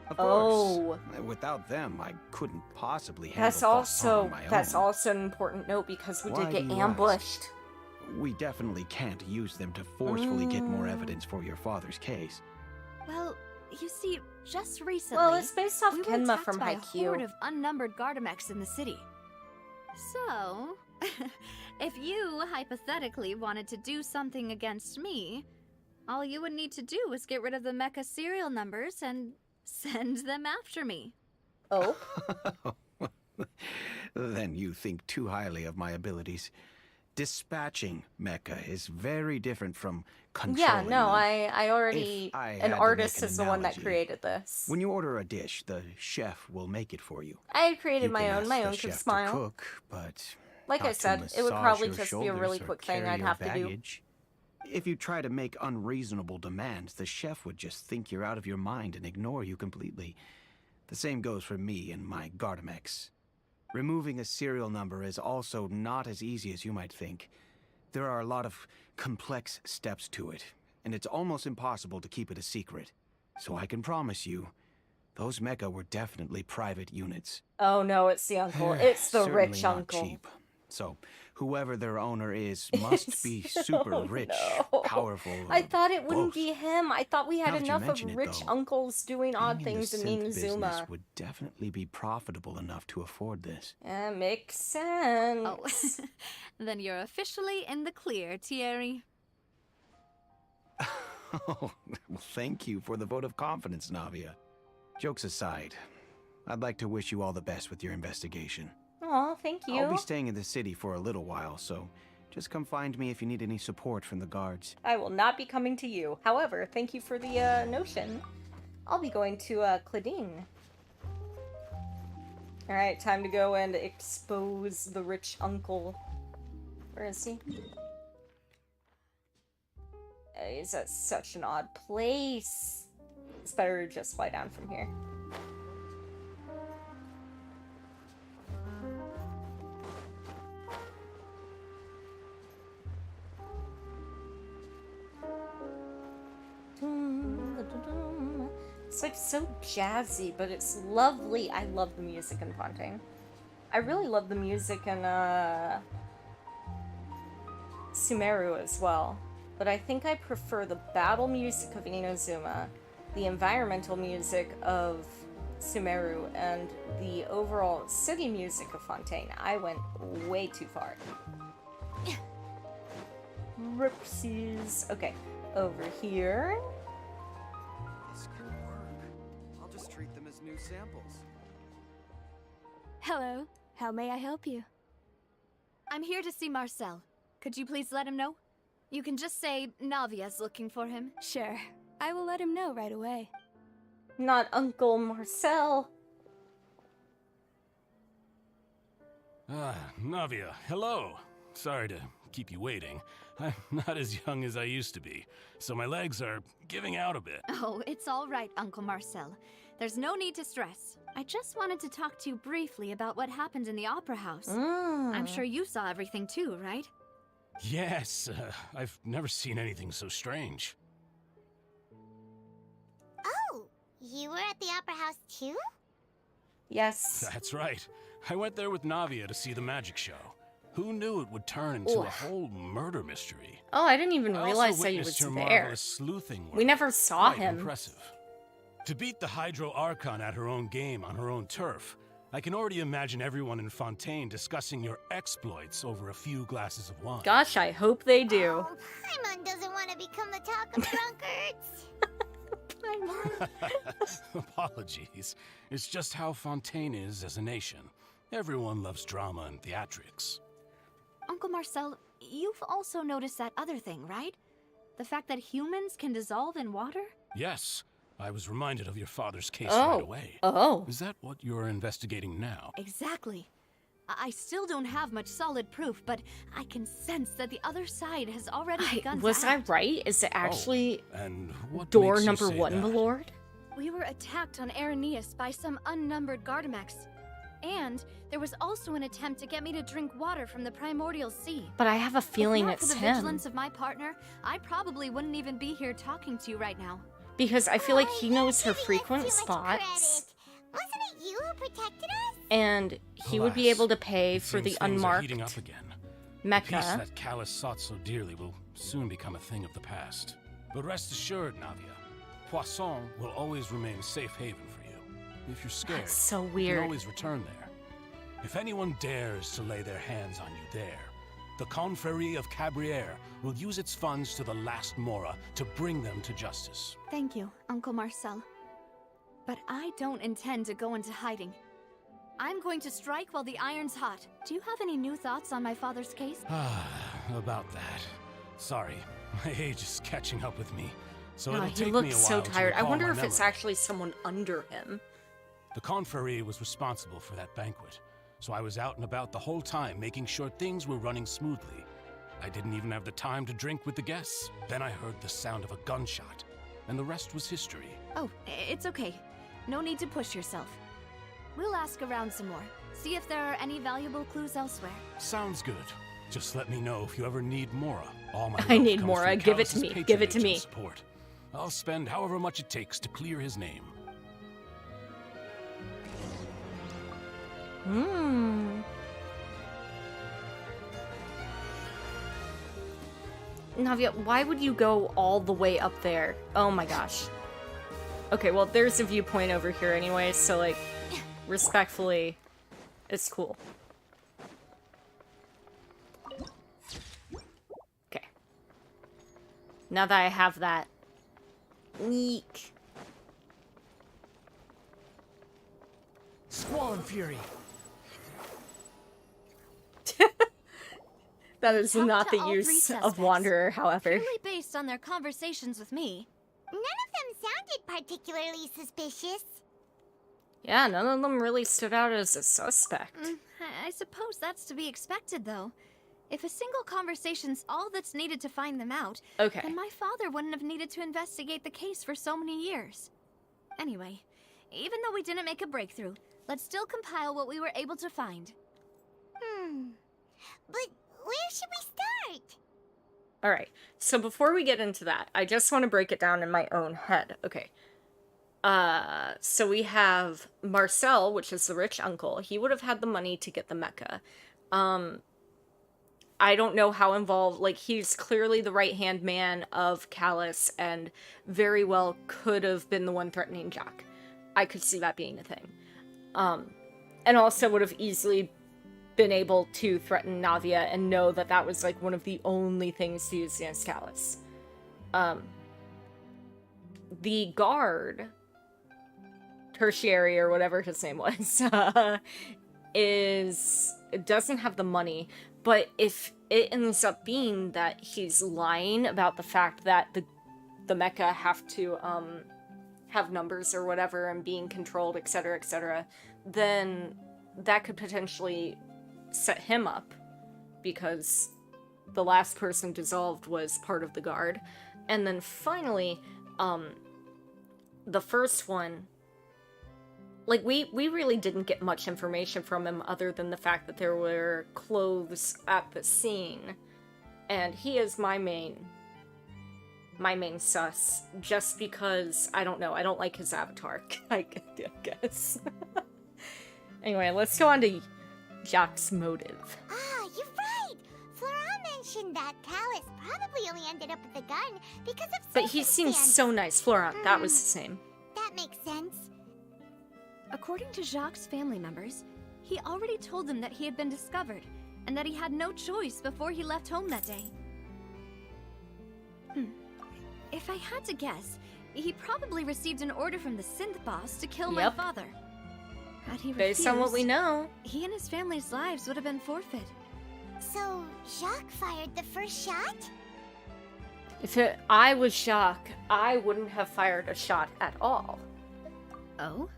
Of Oh. course. Without them, I couldn't possibly handle That's Poisson also on my that's own. also an important note because we Why did get do you ask? ambushed. We definitely can't use them to forcefully get more evidence for your father's case. Well, you see, just recently, Well, it's based off we were Kenma attacked from by a Haikyuu. horde of unnumbered Gardamex in the city. So, if you hypothetically wanted to do something against me, all you would need to do is get rid of the mecha serial numbers and send them after me. Oh, Then you think too highly of my abilities. Dispatching mecha is very different from controlling Yeah, no, them. I already... If I had an to artist make an is the one that analogy, created this. When you order a dish, the chef will make it for you. I had created You my can own. ask My the own could chef smile. to cook, but Like I not to said, it would massage probably your just be a shoulders really or quick thing carry I'd your have to do. baggage. If you try to make unreasonable demands, the chef would just think you're out of your mind and ignore you completely. The same goes for me and my Gardamex. Removing a serial number is also not as easy as you might think. There are a lot of complex steps to it, and it's almost impossible to keep it a secret. So I can promise you, those mecha were definitely private units. Oh no, it's the uncle. They're It's the certainly rich not uncle. cheap. So, whoever their owner is must be super rich, powerful. I or thought it wouldn't both. be him. I thought we had Now that you enough of mention it, rich though, uncles doing odd Being in the things in synth business Inazuma. would definitely be profitable enough to afford this. Makes sense. Oh, then you're officially in the clear, Thierry. Oh, well, thank you for the vote of confidence, Navia. Jokes aside, I'd like to wish you all the best with your investigation. Aw, thank you. I'll be staying in the city for a little while, so just come find me if you need any support from the guards. I will not be coming to you. However, thank you for the notion. I'll be going to Claudine. Alright, time to go and expose the rich uncle. Where is he? He's at such an odd place. It's better to just fly down from here. It's like so jazzy, but it's lovely. I love the music in Fontaine. I really love the music in Sumeru as well. But I think I prefer the battle music of Inazuma, the environmental music of Sumeru, and the overall city music of Fontaine. I went way too far. Ripsies. Okay, over here. This could work. I'll just treat them as new samples. Hello. How may I help you? I'm here to see Marcel. Could you please let him know? You can just say Navia's looking for him. Sure. I will let him know right away. Not Uncle Marcel. Ah, Navia, hello. Sorry to keep you waiting. I'm not as young as I used to be, so my legs are giving out a bit. Oh, it's all right, Uncle Marcel. There's no need to stress. I just wanted to talk to you briefly about what happened in the Opera House. I'm sure you saw everything too, right? Yes, I've never seen anything so strange. Oh, you were at the Opera House too? Yes. That's right. I went there with Navia to see the magic show. Who knew it would turn into a whole murder mystery? Oh, I didn't even I realize also that he witnessed was her there. marvelous sleuthing work. We never saw Quite him. Impressive. To beat the Hydro Archon at her own game on her own turf, I can already imagine everyone in Fontaine discussing your exploits over a few glasses of wine. Gosh, I hope they do. Oh, Paimon doesn't want to become the talk of drunkards. Apologies. It's just how Fontaine is as a nation. Everyone loves drama and theatrics. Uncle Marcel, you've also noticed that other thing, right? The fact that humans can dissolve in water? Yes, I was reminded of your father's case Oh. right away. Oh. Is that what you're investigating now? Exactly. I still don't have much solid proof, but I can sense that the other side has already begun to Was I act. right? Is it actually And what door makes you number say 1, that? my lord? We were attacked on Arrhenius by some unnumbered Gardamex. And there was also an attempt to get me to drink water from the primordial sea. But I have a feeling if not it's for the him. vigilance of my partner, I probably wouldn't even be here talking to you right now. Because I feel like he knows her frequent spots. Wasn't it you who protected us? And he would be Alas, able to pay it for the seems things are unmarked heating up again. The peace mecha. that Callus sought so dearly will soon become a thing of the past. But rest assured, Navia, Poisson will always remain a safe haven for you. If you're scared, That's so you weird. can always return there. If anyone dares to lay their hands on you there, the Confrérie of Cabrières will use its funds to the last Mora to bring them to justice. Thank you, Uncle Marcel. But I don't intend to go into hiding. I'm going to strike while the iron's hot. Do you have any new thoughts on my father's case? about that. Sorry, my age is catching up with me, so Oh, it'll he take me a looks so while to tired. I recall wonder my if it's memory. actually someone under him. The Confrérie was responsible for that banquet, so I was out and about the whole time making sure things were running smoothly. I didn't even have the time to drink with the guests. Then I heard the sound of a gunshot, and the rest was history. Oh, it's okay. No need to push yourself. We'll ask around some more. See if there are any valuable clues elsewhere. Sounds good. Just let me know if you ever need Mora. All my I love need comes Mora. from Give it to Callus's me. Give it to patronage me. and support. I'll spend however much it takes to clear his name. Navia, why would you go all the way up there? Oh my gosh. Okay, well, there's a viewpoint over here anyway, so, like, respectfully, it's cool. Okay. Now that I have that. Eek. Squall and Fury. That is Talk not to the all three use of suspects. Wanderer, however. Purely based on their conversations with me. None of them sounded particularly suspicious. Yeah, none of them really stood out as a suspect. I suppose that's to be expected, though. If a single conversation's all that's needed to find them out, Okay. then my father wouldn't have needed to investigate the case for so many years. Anyway, even though we didn't make a breakthrough, let's still compile what we were able to find. But where should we start? Alright, so before we get into that, I just want to break it down in my own head. Okay. So we have Marcel, which is the rich uncle. He would have had the money to get the mecha. I don't know how involved, like, he's clearly the right-hand man of Callus and very well could have been the one threatening Jack. I could see that being a thing. And also would have easily been able to threaten Navia and know that that was, like, one of the only things to use against Callus. The guard, tertiary or whatever his name was, doesn't have the money, but if it ends up being that he's lying about the fact that the mecha have to have numbers or whatever and being controlled, etc., then that could potentially set him up, because the last person dissolved was part of the guard. And then finally, the first one, like, we really didn't get much information from him other than the fact that there were clothes at the scene. And he is my main sus, just because, I don't know, I don't like his avatar, I guess. Anyway, let's go on to Jack's motive. Ah, you're right! Flora mentioned that Callus probably only ended up with the gun because of But he seems so nice. Florent, that was his name. That makes sense. According to Jacques' family members, he already told them that he had been discovered, and that he had no choice before he left home that day. If I had to guess, he probably received an order from the synth boss to kill my father. Had he Based on what we know. he and his family's lives would have been forfeit. So, Jacques fired the first shot? If I was Jacques, I wouldn't have fired a shot at all. Oh?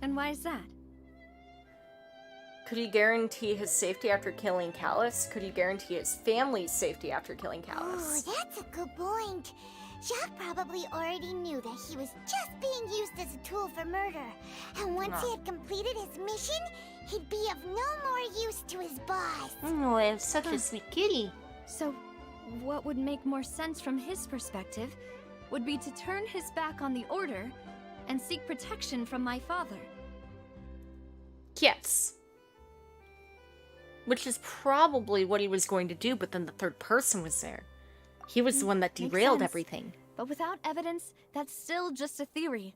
And why is that? Could he guarantee his safety after killing Callus? Could he guarantee his family's safety after killing Callus? Oh, that's a good point. Jacques probably already knew that he was just being used as a tool for murder. And once he had completed his mission, he'd be of no more use to his boss. Oh, I have such a sweet kitty. So, what would make more sense from his perspective would be to turn his back on the Order and seek protection from my father. Yes. Which is probably what he was going to do, but then the third person was there. He was the one that Makes derailed sense. everything. But without evidence, that's still just a theory.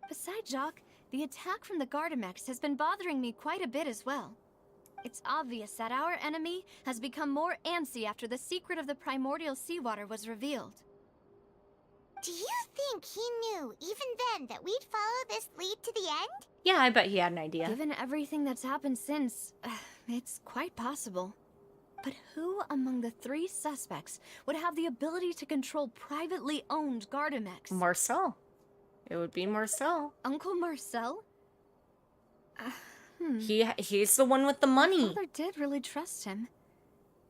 Besides Jacques, the attack from the Gardamex has been bothering me quite a bit as well. It's obvious that our enemy has become more antsy after the secret of the primordial seawater was revealed. Do you think he knew, even then, that we'd follow this lead to the end? Yeah, I bet he had an idea. Given everything that's happened since, It's quite possible. But who among the 3 suspects would have the ability to control privately owned Gardamex? Marcel. It would be Marcel. Uncle Marcel? He's the one with the money. My father did really trust him.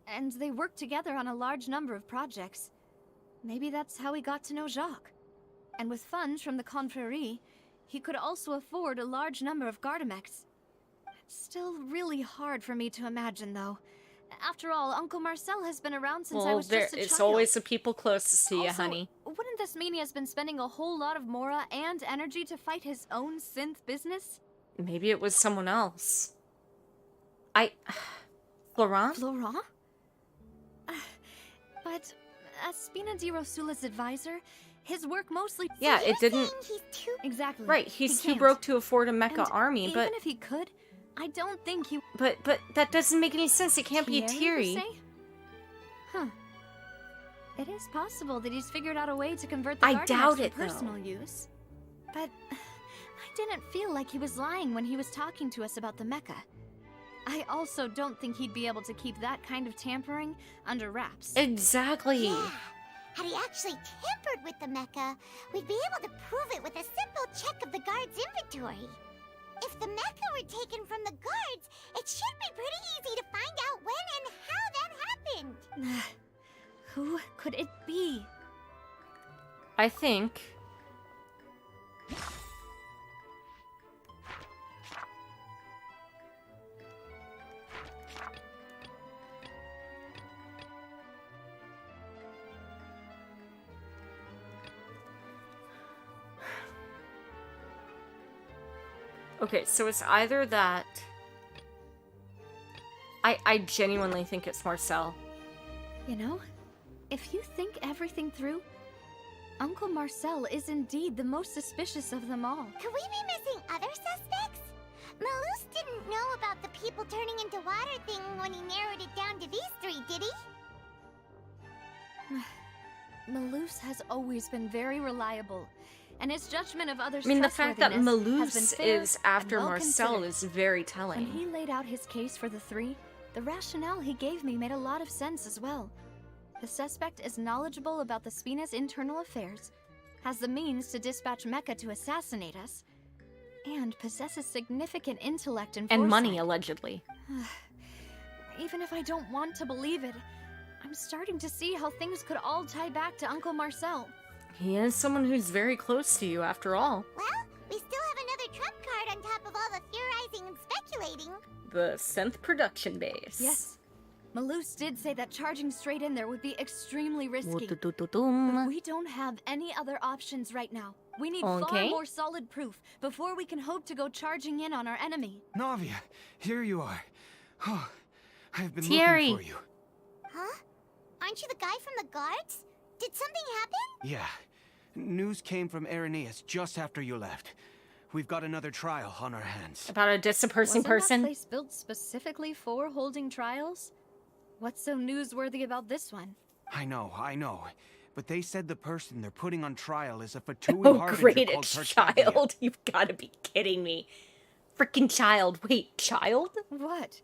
And they worked together on a large number of projects. Maybe that's how he got to know Jacques. And with funds from the Confrérie, he could also afford a large number of Gardamex. It's still really hard for me to imagine, though. After all, Uncle Marcel has been around since I was just a child. It's always the people closest to you, Also, honey. Wouldn't this mean he has been spending a whole lot of mora and energy to fight his own synth business? Maybe it was someone else. Florent? Florent? But as Spina di Rosula's advisor, his work mostly... Yeah, So it you're didn't... saying he's too... Exactly. Right, he's He too can't. broke to afford a mecha And army, but... even if he could, I don't think he... But that doesn't make any sense. It can't be Thierry, Thierry. you say? Huh. It is possible that he's figured out a way to convert the I Gardamex doubt for it, though. personal use. But I didn't feel like he was lying when he was talking to us about the mecha. I also don't think he'd be able to keep that kind of tampering under wraps. Exactly. Yeah. Had he actually tampered with the mecha, we'd be able to prove it with a simple check of the guard's inventory. If the mecha were taken from the guards, it should be pretty easy to find out when and how that happened. Who could it be? I think... Okay, so it's either that... I genuinely think it's Marcel. You know, if you think everything through, Uncle Marcel is indeed the most suspicious of them all. Could we be missing other suspects? Malus didn't know about the people turning into water thing when he narrowed it down to these 3, did he? Malus has always been very reliable, and his judgment of others' I mean, the fact that trustworthiness has Malus been fair is after and well Marcel considered. is very telling. When he laid out his case for the 3, the rationale he gave me made a lot of sense as well. The suspect is knowledgeable about the Spina's internal affairs, has the means to dispatch Mecha to assassinate us, and possesses significant intellect and foresight. And money, allegedly. Even if I don't want to believe it, I'm starting to see how things could all tie back to Uncle Marcel. He is someone who's very close to you, after all. Well, we still have another trump card on top of all the theorizing and speculating. The synth production base. Yes. Malus did say that charging straight in there would be extremely risky. But Woo-doo-doo-doo-dum. we don't have any other options right now. We need far Okay. more solid proof before we can hope to go charging in on our enemy. Navia, here you are. Oh, I've been Thierry. looking for you. Huh? Aren't you the guy from the guards? Did something happen? Yeah. News came from Irenaeus just after you left. We've got another trial on our hands. About a dispersing Wasn't person? that place built specifically for holding trials? What's so newsworthy about this one? I know. But they said the person they're putting on trial is a Fatui Oh, harbinger great, called it's Tartaglia. child. You've got to be kidding me. Freaking child. Wait, child? What?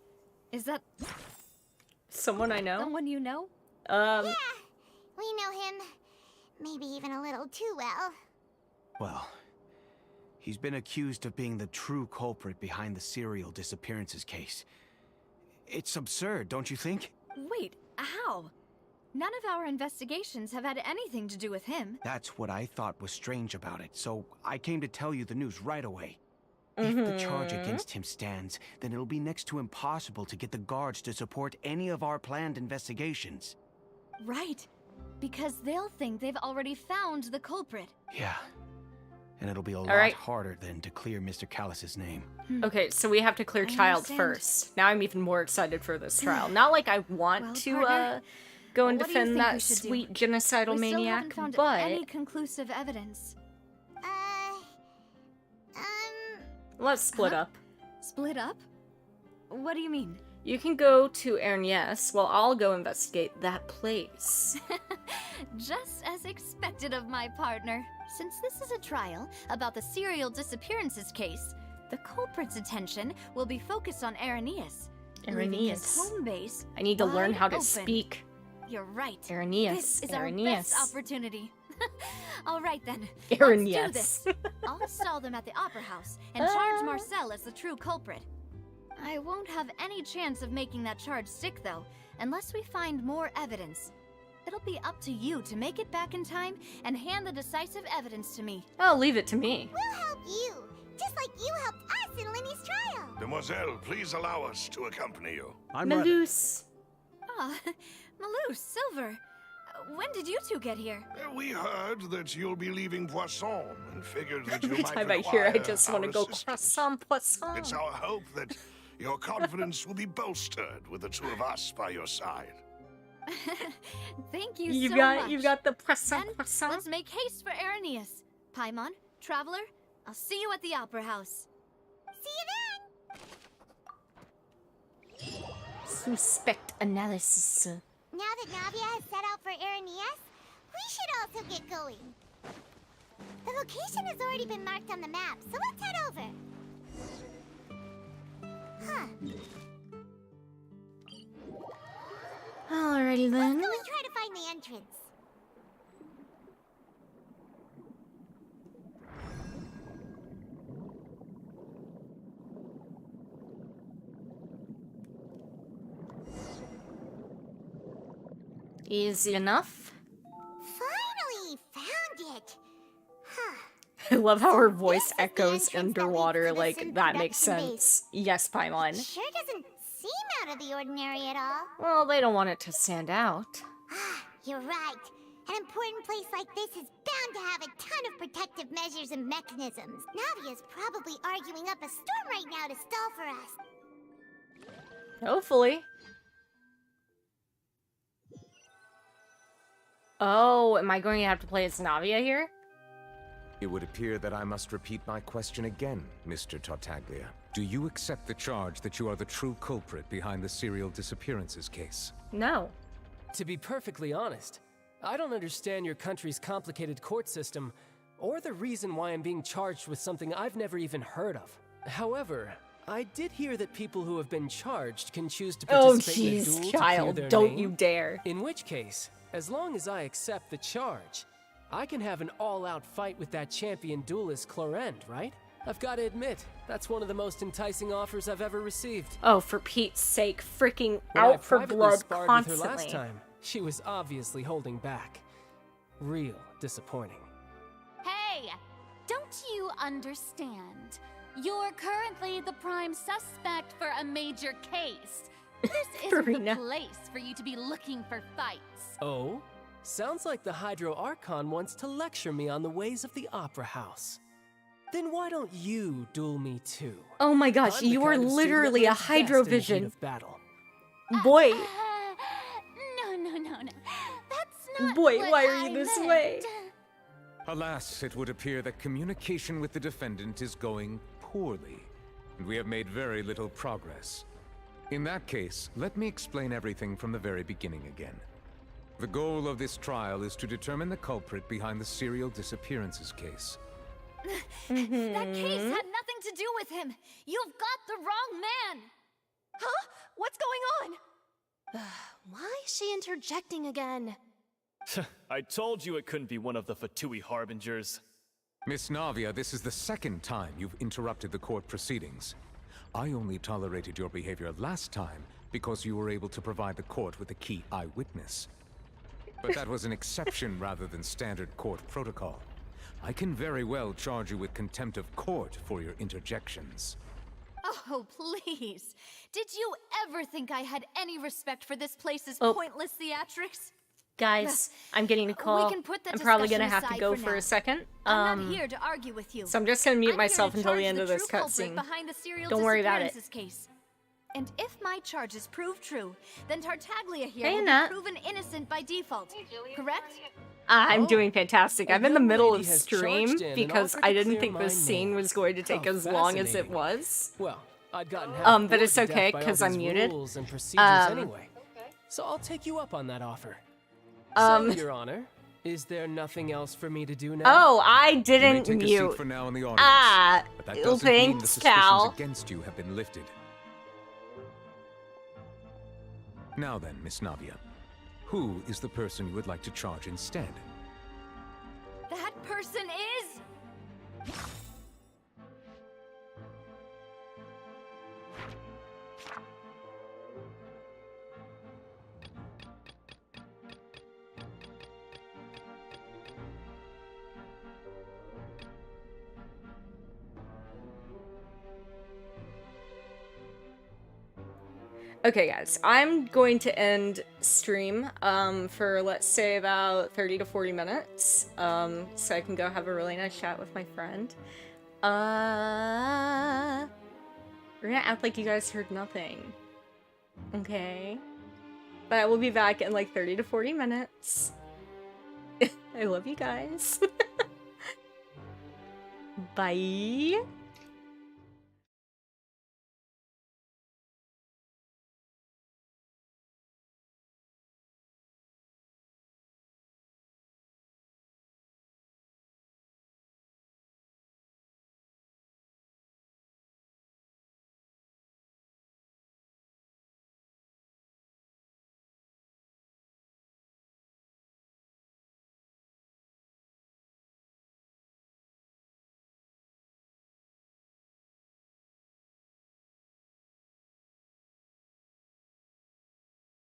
Is that Someone I know? someone you know? Yeah, we know him. Maybe even a little too well. Well, he's been accused of being the true culprit behind the serial disappearances case. It's absurd, don't you think? Wait, how? None of our investigations have had anything to do with him. That's what I thought was strange about it, so I came to tell you the news right away. If the charge against him stands, then it'll be next to impossible to get the guards to support any of our planned investigations. Right. Because they'll think they've already found the culprit. Yeah. And it'll be a lot right. harder than to clear Mr. Callus's name. Okay, so we have to clear I child understand. first. Now I'm even more excited for this trial. Not like I want Well, to partner, go and what do you defend think that we should do? sweet genocidal We still maniac, haven't found but any conclusive evidence. let's split up. Split up? What do you mean? You can go to Ernest while I'll go investigate that place. Just as expected of my partner. Since this is a trial about the serial disappearances case, the culprit's attention will be focused on Irenaeus, Leaving his Irenaeus. home base I need to learn wide how to open. speak. You're right. Irenaeus. This is our Irenaeus. best opportunity. All right then. Irenaeus. Let's do this. I'll install them at the Opera House and charge Marcel as the true culprit. I won't have any chance of making that charge stick though, unless we find more evidence. It'll be up to you to make it back in time and hand the decisive evidence to me. Oh, leave it to me. We'll help you, just like you helped us in Lenny's trial. Demoiselle, please allow us to accompany you. I'm ready. Malus. Ah, Malou, Silver. When did you two get here? We heard that you'll be leaving Poisson and figured that you Every might time I hear, I require just want to our go assistance. croissant poisson. It's our hope that your confidence will be bolstered with the two of us by your side. Thank you You've so got much. you've got the croissant Then, croissant. let's make haste for Irenaeus. Paimon, Traveler, I'll see you at the Opera House. See you then! Suspect analysis. Now that Navia has set out for Irenaeus, we should also get going. The location has already been marked on the map, so let's head over. Huh. Alrighty then. Let's go and try to find the entrance. Easy enough. Finally found it. Huh. I love how her So voice this is the echoes entrance that underwater. leads to the Like, synth that makes production sense. Yes, Paimon. Sure doesn't seem out of the ordinary at all. Well, they don't want it to stand out. Ah, you're right. An important place like this is bound to have a ton of protective measures and mechanisms. Navia's probably arguing up a storm right now to stall for us. Hopefully. Oh, am I going to have to play as Navia here? It would appear that I must repeat my question again, Mr. Tartaglia. Do you accept the charge that you are the true culprit behind the serial disappearances case? No. To be perfectly honest, I don't understand your country's complicated court system, or the reason why I'm being charged with something I've never even heard of. However, I did hear that people who have been charged can choose to Oh, participate in a jeez, duel to clear child, their don't name. you dare. In which case, as long as I accept the charge, I can have an all-out fight with that champion duelist Clorend, right? I've got to admit, that's one of the most enticing offers I've ever received. Oh, for Pete's sake, freaking When I out for privately blood sparred constantly. with her last time, she was obviously holding back. Real disappointing. Hey! Don't you understand? You're currently the prime suspect for a major case. This isn't the Karina. place for you to be looking for fights. Oh? Sounds like the Hydro Archon wants to lecture me on the ways of the Opera House. Then why don't you duel me too? Oh my gosh, I'm the you are kind of student that literally a learns best in the heat Hydrovision. of battle. Boy. No. That's not Boy, what why are I you this meant. way? Alas, it would appear that communication with the defendant is going poorly, and we have made very little progress. In that case, let me explain everything from the very beginning again. The goal of this trial is to determine the culprit behind the serial disappearances case. That case had nothing to do with him. You've got the wrong man. Huh? What's going on? Why is she interjecting again? I told you it couldn't be one of the Fatui harbingers. Miss Navia, this is the second time you've interrupted the court proceedings. I only tolerated your behavior last time because you were able to provide the court with a key eyewitness. But that was an exception rather than standard court protocol. I can very well charge you with contempt of court for your interjections. Oh, please. Did you ever think I had any respect for this place's Oh. pointless theatrics? Guys, I'm getting a call. We can put that I'm probably discussion gonna have to aside go for for now. a second. I'm not here to argue with you. So I'm just gonna mute I'm myself here to until the charge end of this true culprit cutscene. behind the serial Don't worry about it. disappearances case. And if my charges prove true, then Tartaglia here Hey, will Nat. be proven innocent by default. Correct? I'm doing fantastic. a I'm in the young middle lady of has stream charged in and because offered to I didn't clear think my this scene name. was going to take How as long as it fascinating. was. Well, I'd gotten half But bored it's to death okay, by all 'cause I'm these muted. rules and procedures anyway. So I'll take you up on that offer. So, Your Honor, is there nothing else for me to do now? Oh, I You may didn't take a mute. seat for now in the audience, Ah, but that doesn't mean the thanks, suspicions pal. against you have been lifted. Now then, Miss Navia, who is the person you would like to charge instead? That person is... Okay, guys, I'm going to end stream for, let's say, about 30 to 40 minutes, so I can go have a really nice chat with my friend. We're gonna act like you guys heard nothing. Okay? But I will be back in like 30 to 40 minutes. I love you guys. Bye!